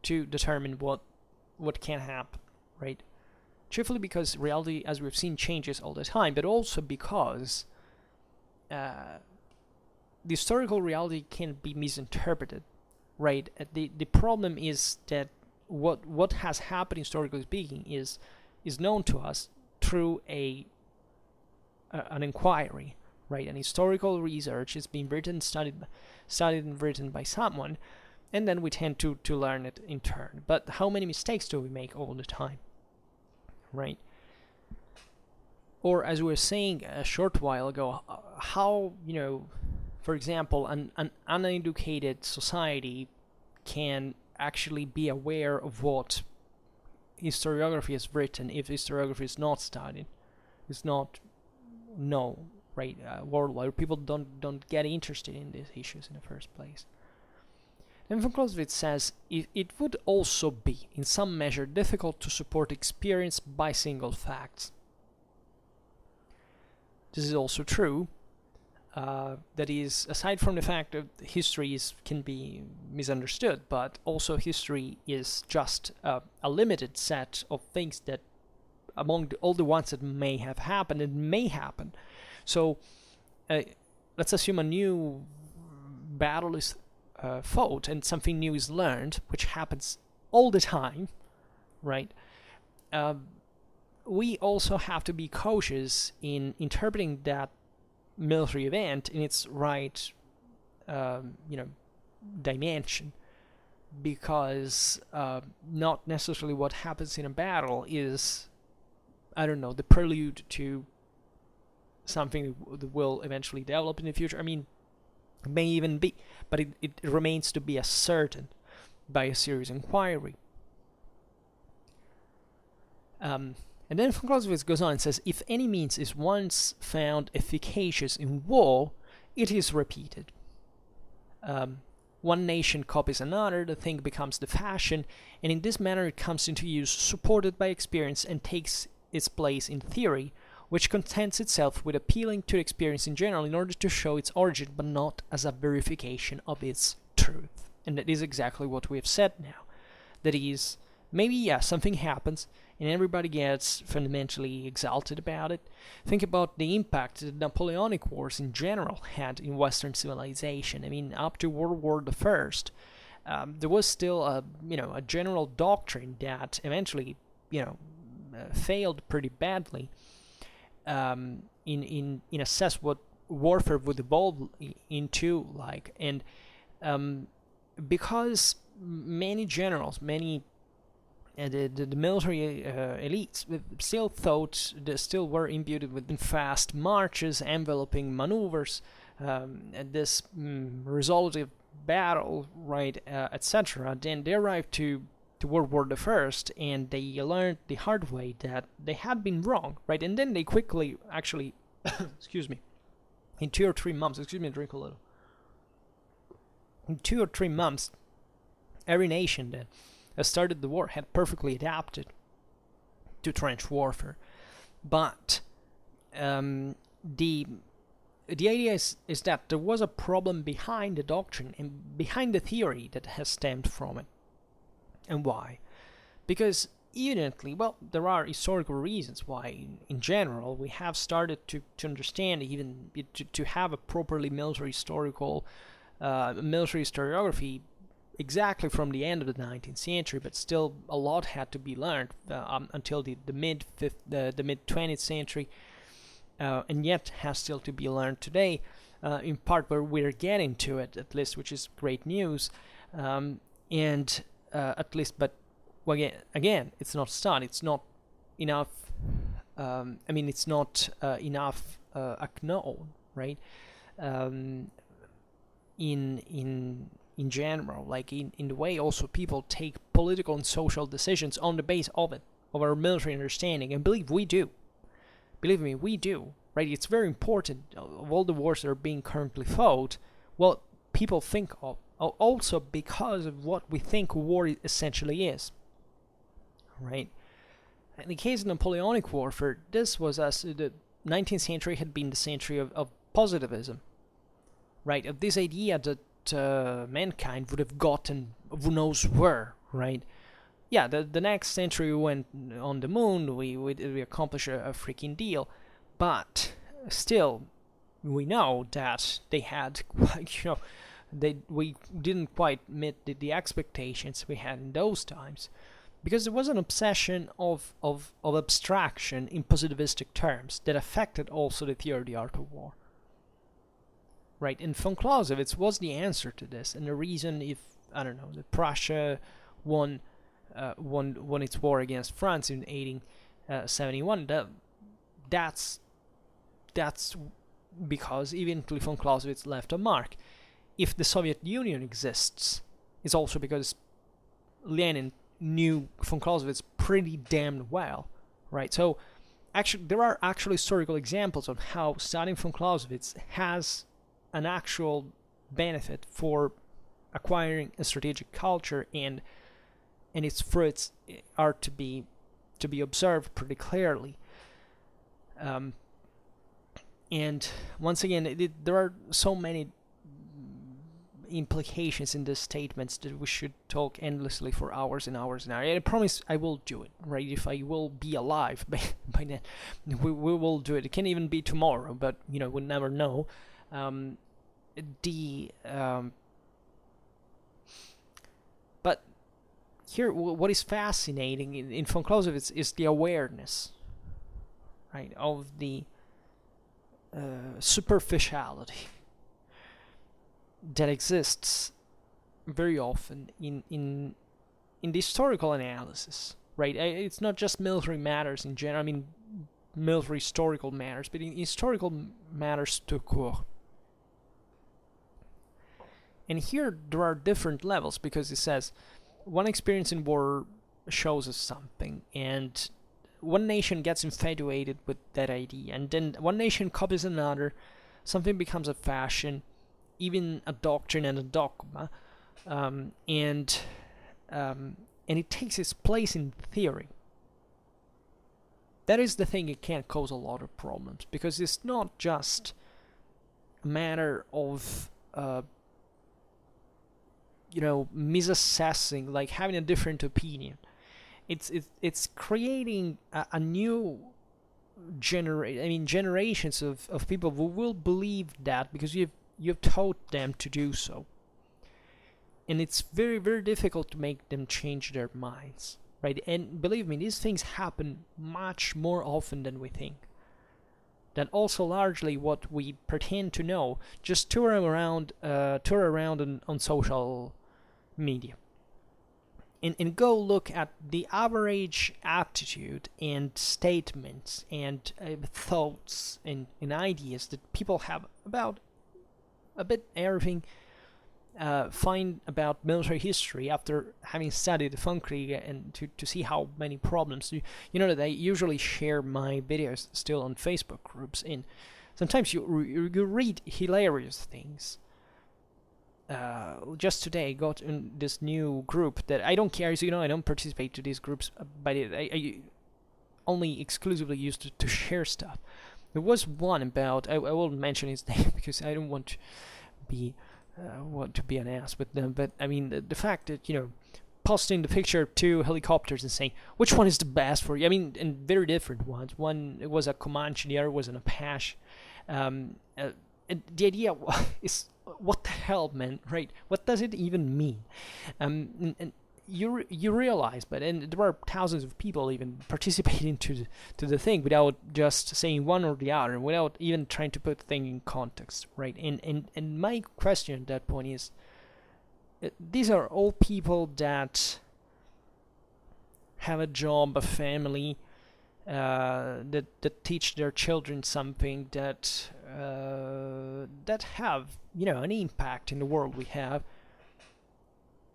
to determine what can happen, right? Chiefly because reality, as we've seen, changes all the time, but also because the historical reality can be misinterpreted, right? The problem is that what has happened, historically speaking, is known to us through an inquiry, right? An historical research is being written, studied and written by someone, and then we tend to learn it in turn. But how many mistakes do we make all the time, right? Or as we were saying a short while ago, how, for example, an uneducated society can actually be aware of what historiography has written if historiography is not studied, is not right? Worldwide, people don't get interested in these issues in the first place. Then von Clausewitz says, it would also be, in some measure, difficult to support experience by single facts. This is also true. That is, aside from the fact that history can be misunderstood, but also history is just a limited set of things that among all the ones that may have happened and may happen. So let's assume a new battle is fought and something new is learned, which happens all the time, right? We also have to be cautious in interpreting that military event in its right, dimension, because not necessarily what happens in a battle is, I don't know, the prelude to something that will eventually develop in the future. I mean, it may even be, but it remains to be ascertained by a serious inquiry. And then von Clausewitz goes on and says, if any means is once found efficacious in war, it is repeated. One nation copies another, the thing becomes the fashion, and in this manner it comes into use, supported by experience, and takes its place in theory, which contents itself with appealing to experience in general in order to show its origin, but not as a verification of its truth. And that is exactly what we have said now. That is, maybe, yeah, something happens, and everybody gets fundamentally exalted about it. Think about the impact that Napoleonic Wars in general had in Western civilization. I mean, up to World War I, there was still a general doctrine that eventually failed pretty badly in assess what warfare would evolve into like, and because many generals, many the military elites still were imbued with fast marches, enveloping maneuvers, and this resolutive battle, right, etc. Then they arrived to World War I, and they learned the hard way that they had been wrong, right? And then they quickly, actually, excuse me, in 2 or 3 months, excuse me, drink a little. In 2 or 3 months, every nation that started the war had perfectly adapted to trench warfare. But the idea is that there was a problem behind the doctrine and behind the theory that has stemmed from it. And why? Because evidently, well, there are historical reasons why, in general, we have started to understand, even to have a properly military historiography exactly from the end of the 19th century, but still a lot had to be learned until the mid 20th century, and yet has still to be learned today, in part where we're getting to it, at least, which is great news, and at least, but again, it's not done. It's not enough. It's not enough acknowledged, right? In general, like in the way also people take political and social decisions on the base of it, of our military understanding, and believe me, we do, right? It's very important. Of all the wars that are being currently fought, well, people think of also because of what we think war essentially is, right? In the case of Napoleonic warfare, this was as the 19th century had been the century of positivism, right? Of this idea that mankind would have gotten who knows where, right? Yeah, the next century we went on the moon, we accomplished a freaking deal, but still, we know that they had, we didn't quite meet the expectations we had in those times, because there was an obsession of abstraction in positivistic terms that affected also the theory of the art of war. Right, and von Clausewitz was the answer to this, and the reason, if I don't know, that Prussia won its war against France in 1871, that's because eventually von Clausewitz left a mark. If the Soviet Union exists, it's also because Lenin knew von Clausewitz pretty damn well, right? So, actually, there are actually historical examples of how studying von Clausewitz has an actual benefit for acquiring a strategic culture, and its fruits are to be observed pretty clearly. And once again, there are so many implications in these statements that we should talk endlessly for hours and hours and hours. And I promise I will do it, right? If I will be alive by then, we will do it. It can even be tomorrow, but we'll never know. But here, what is fascinating in von Clausewitz is the awareness, right, of the superficiality that exists very often in the historical analysis, right? It's not just military matters in general. I mean, military historical matters, but in historical matters tout court. And here there are different levels, because it says one experience in war shows us something, and one nation gets infatuated with that idea, and then one nation copies another, something becomes a fashion, even a doctrine and a dogma, and it takes its place in theory. That is the thing, it can cause a lot of problems, because it's not just a matter of misassessing, like having a different opinion. It's creating a new generations of people who will believe that because you've taught them to do so. And it's very, very difficult to make them change their minds, right? And believe me, these things happen much more often than we think. That also largely what we pretend to know, just tour around on social media. And go look at the average attitude and statements and thoughts and ideas that people have about a bit everything. Find about military history after having studied the Vom Kriege, and to see how many problems. You know that I usually share my videos still on Facebook groups, and sometimes you read hilarious things. Just today I got in this new group that I don't care, so I don't participate to these groups, but I only exclusively used to share stuff. There was one about, I won't mention his name because I don't want to be an ass with them, but I mean the fact that posting the picture of two helicopters and saying which one is the best for you. I mean, and very different ones. One, it was a Comanche, the other was an Apache. And the idea is, what the hell, man, right? What does it even mean? And you realize, and there are thousands of people even participating to the thing without just saying one or the other, without even trying to put the thing in context, right? And my question at that point is, these are all people that have a job, a family, that teach their children something, that have an impact in the world we have.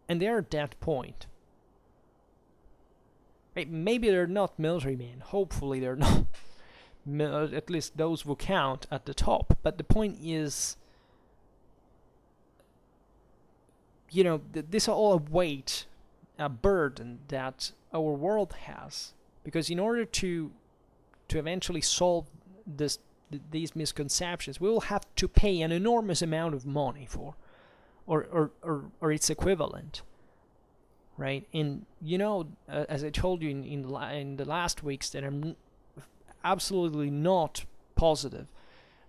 And they're at that point. Right? Maybe they're not military men. Hopefully they're not. At least those who count at the top. But the point is, this is all a weight, a burden that our world has. Because in order to eventually solve these misconceptions, we will have to pay an enormous amount of money for. Or its equivalent, right? And as I told you in the last weeks, that I'm absolutely not positive,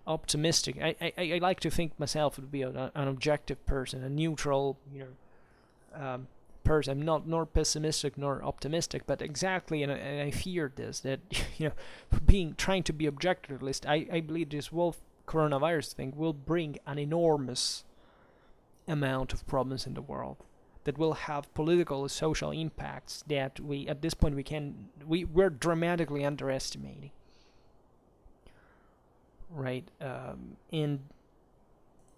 optimistic. I like to think myself to be an objective person, a neutral, person. I'm not nor pessimistic nor optimistic, but exactly, and I fear this, that trying to be objectivist. I believe this whole coronavirus thing will bring an enormous amount of problems in the world that will have political and social impacts that we at this point we're dramatically underestimating, right? And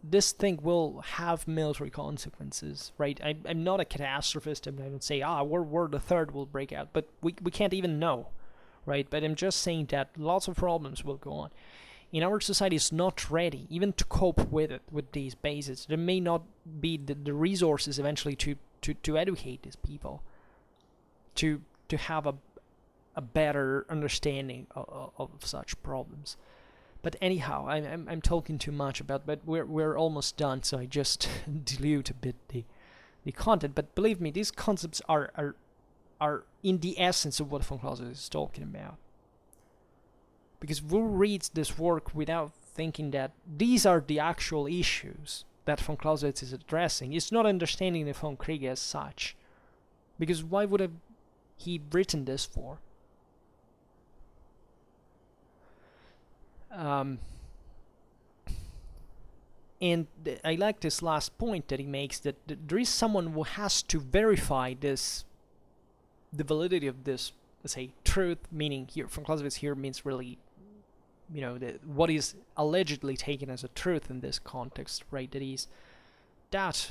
this thing will have military consequences, right? I'm not a catastrophist, and I don't say World War III will break out, but we can't even know, right? But I'm just saying that lots of problems will go on. In our society is not ready even to cope with these bases. There may not be the resources eventually to educate these people, to have a better understanding of such problems. But anyhow, I'm talking too much about, but we're almost done, so I just dilute a bit the content. But believe me, these concepts are in the essence of what von Clausewitz is talking about. Because we'll read this work without thinking that these are the actual issues that von Clausewitz is addressing. It's not understanding the Vom Kriege as such. Because why would he written this for? And I like this last point that he makes, that there is someone who has to verify this, the validity of this, let's say, truth, meaning here, from Clausewitz here means really, what is allegedly taken as a truth in this context, right? That is, that,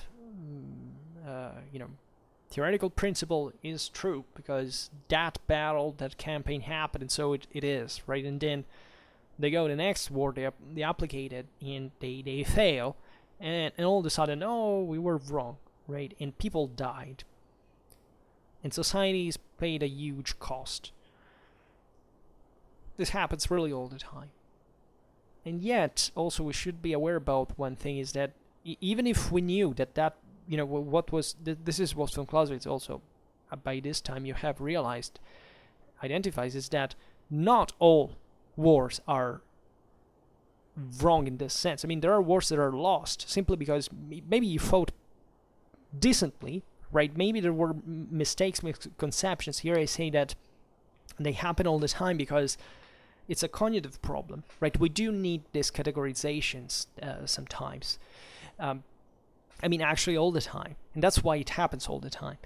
theoretical principle is true because that battle, that campaign happened, and so it is, right? And then they go to the next war, they applicate it, and they fail, and all of a sudden, oh, we were wrong, right? And people died. And societies paid a huge cost. This happens really all the time. And yet, also, we should be aware about one thing, is that even if we knew that this is what von Clausewitz also, by this time you have realized, identifies, is that not all wars are wrong in this sense. I mean, there are wars that are lost simply because maybe you fought decently, right? Maybe there were mistakes, misconceptions. Here I say that they happen all the time because it's a cognitive problem, right? We do need these categorizations sometimes. Actually all the time. And that's why it happens all the time.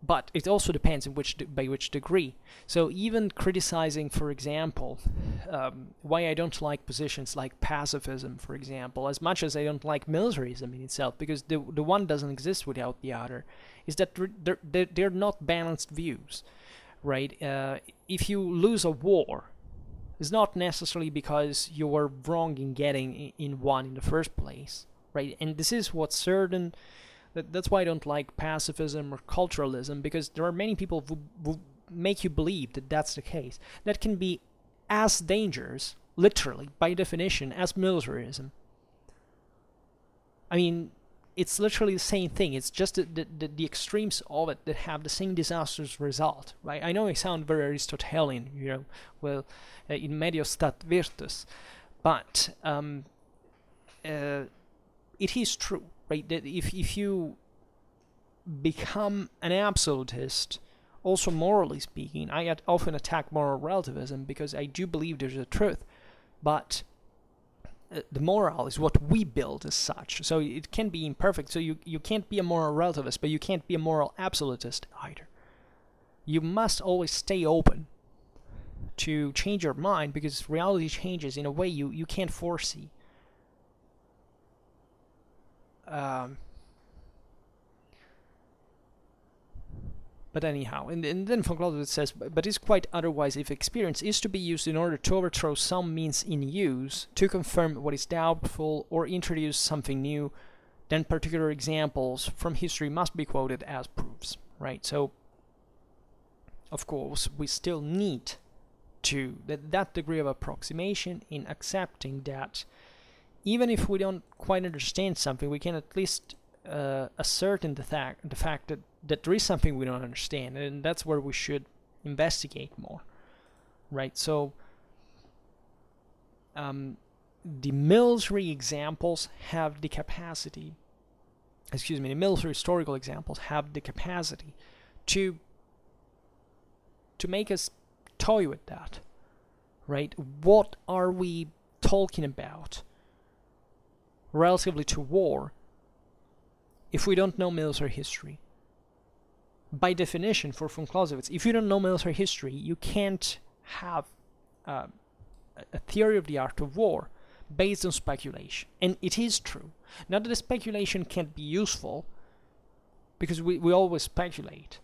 But it also depends on by which degree. So even criticizing, for example, why I don't like positions like pacifism, for example, as much as I don't like militarism in itself, because the one doesn't exist without the other, is that they're not balanced views, right? If you lose a war, it's not necessarily because you were wrong in getting in one in the first place, right? And this is what certain... That's why I don't like pacifism or culturalism, because there are many people who make you believe that that's the case. That can be as dangerous, literally, by definition, as militarism. I mean, it's literally the same thing. It's just the extremes of it that have the same disastrous result, right? I know I sound very Aristotelian, in medio stat virtus, but it is true. Right, that if you become an absolutist, also morally speaking, I often attack moral relativism because I do believe there's a truth, but the moral is what we build as such, so it can be imperfect. So you can't be a moral relativist, but you can't be a moral absolutist either. You must always stay open to change your mind, because reality changes in a way you can't foresee. But anyhow, and then von Clausewitz says, but it's quite otherwise if experience is to be used in order to overthrow some means in use, to confirm what is doubtful, or introduce something new, then particular examples from history must be quoted as proofs, right? So, of course, we still need to that degree of approximation in accepting that even if we don't quite understand something, we can at least ascertain the fact that there is something we don't understand, and that's where we should investigate more, right? So the military examples have the capacity, the military historical examples have the capacity to make us toy with that, right? What are we talking about relatively to war if we don't know military history? By definition, for von Clausewitz, if you don't know military history, you can't have a theory of the art of war based on speculation. And it is true. Not that the speculation can't be useful, because we always speculate,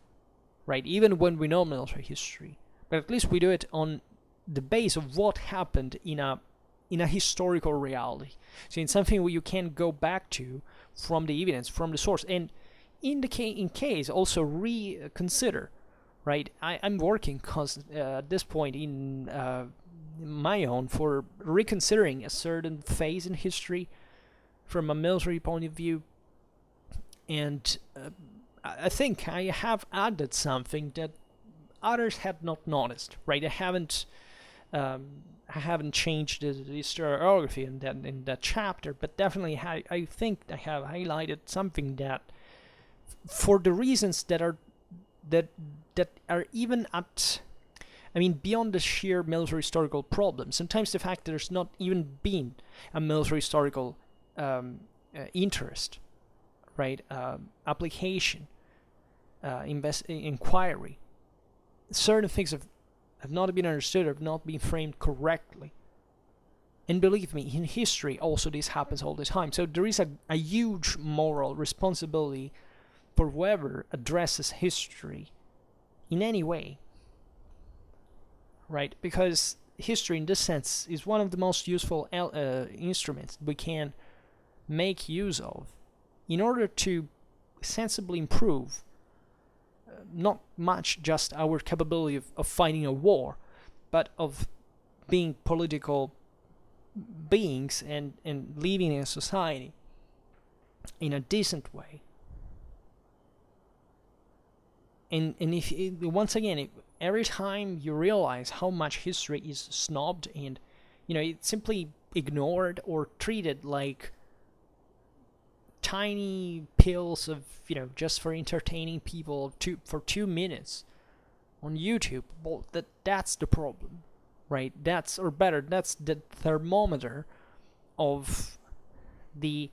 right? Even when we know military history. But at least we do it on the base of what happened in a historical reality. So in something where you can go back to from the evidence, from the source. And in case also reconsider, right? I'm working at this point in my own for reconsidering a certain phase in history from a military point of view, and I think I have added something that others had not noticed, right? I haven't changed the historiography in that chapter, but definitely I think I have highlighted something that, for the reasons that are even at, beyond the sheer military historical problem. Sometimes the fact that there's not even been a military historical interest, right? Application, inquiry. Certain things have not been understood, have not been framed correctly. And believe me, in history also this happens all the time. So there is a huge moral responsibility for whoever addresses history in any way, right? Because history in this sense is one of the most useful instruments we can make use of in order to sensibly improve not much just our capability of fighting a war, but of being political beings and living in a society in a decent way. And if once again, every time you realize how much history is snobbed and it's simply ignored or treated like tiny pills of just for entertaining people for 2 minutes on YouTube, well, that's the problem, right? That's the thermometer of the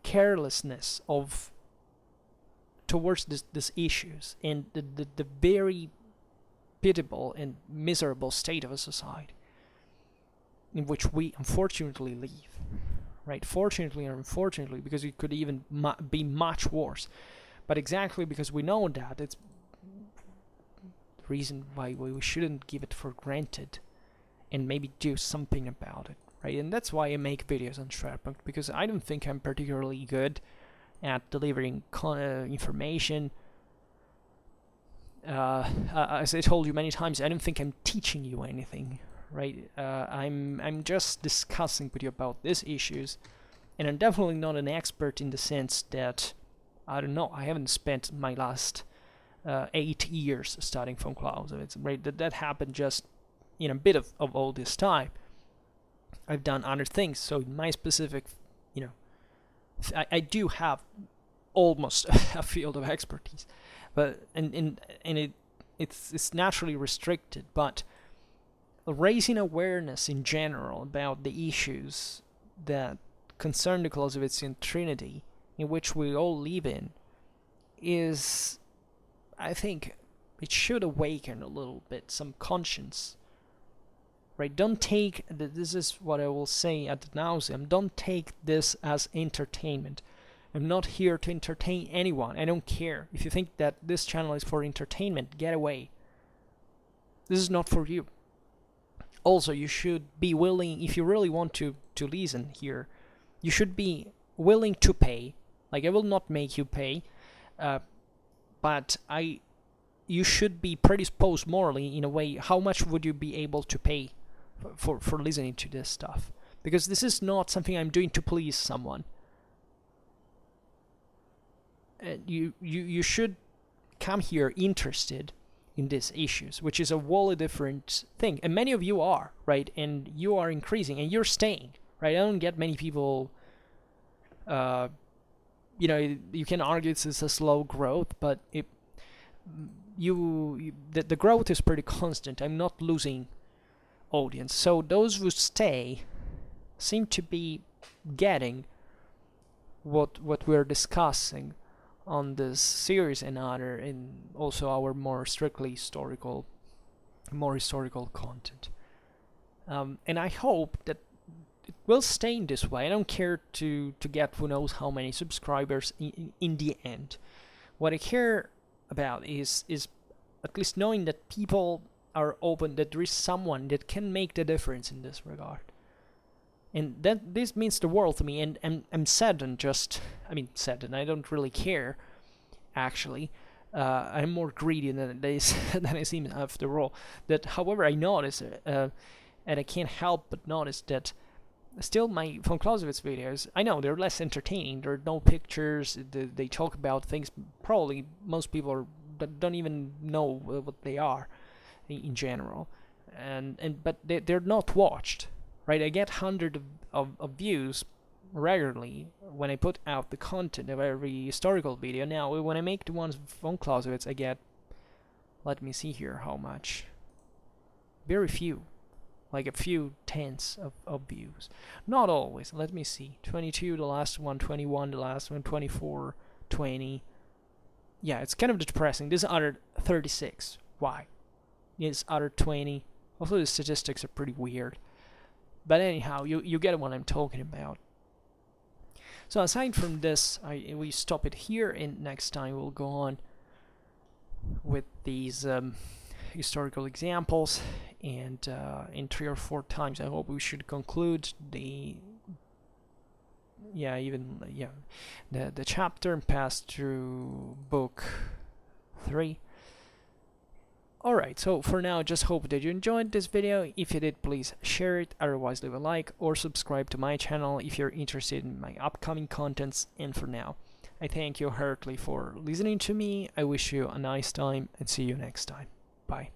carelessness of towards these issues and the very pitiable and miserable state of a society in which we unfortunately live. Right, fortunately or unfortunately, because it could even be much worse. But exactly because we know that, it's the reason why we shouldn't give it for granted and maybe do something about it, right? And that's why I make videos on Schwerpunkt, because I don't think I'm particularly good at delivering information. As I told you many times, I don't think I'm teaching you anything. Right, I'm just discussing with you about these issues, and I'm definitely not an expert in the sense that I haven't spent my last 8 years studying Vom Clausewitz. Right, that happened just in a bit of all this time. I've done other things, so in my specific, I do have almost a field of expertise, but it's naturally restricted, but raising awareness in general about the issues that concern the Clausewitzian Trinity in which we all live in is, I think, it should awaken a little bit some conscience, right? Don't take, this is what I will say ad nauseam, don't take this as entertainment. I'm not here to entertain anyone. I don't care. If you think that this channel is for entertainment, get away. This is not for you. Also, you should be willing, if you really want to listen here, you should be willing to pay. Like, I will not make you pay, but you should be predisposed morally in a way. How much would you be able to pay for listening to this stuff? Because this is not something I'm doing to please someone. You should come here interested in these issues, which is a wholly different thing, and many of you are, right? And you are increasing, and you're staying, right? I don't get many people. You can argue it's a slow growth, but the growth is pretty constant. I'm not losing audience, so those who stay seem to be getting what we're discussing on this series and other, and also our more historical content. And I hope that it will stay in this way. I don't care to get who knows how many subscribers in the end. What I care about is at least knowing that people are open, that there is someone that can make the difference in this regard. And this means the world to me, and I'm saddened saddened, I don't really care, actually. I'm more greedy than I seem after all. That, however, I notice, and I can't help but notice that still my Von Clausewitz videos, I know they're less entertaining, there are no pictures, they talk about things probably most people don't even know what they are in general, but they're not watched. Right, I get hundreds of views regularly when I put out the content of every historical video. Now, when I make the ones from Clausewitz, I get, let me see here how much. Very few. like a few tenths of views. Not always. Let me see. 22, the last one, 21, the last one, 24, 20. Yeah, it's kind of depressing. This other 36. Why? This other 20. Also, the statistics are pretty weird. But anyhow, you get what I'm talking about. So aside from this, we stop it here, and next time we'll go on with these historical examples, and in 3 or 4 times I hope we should conclude the chapter and pass through book 3. Alright, so for now, just hope that you enjoyed this video. If you did, please share it, otherwise leave a like or subscribe to my channel if you're interested in my upcoming contents. And for now, I thank you heartily for listening to me. I wish you a nice time and see you next time. Bye.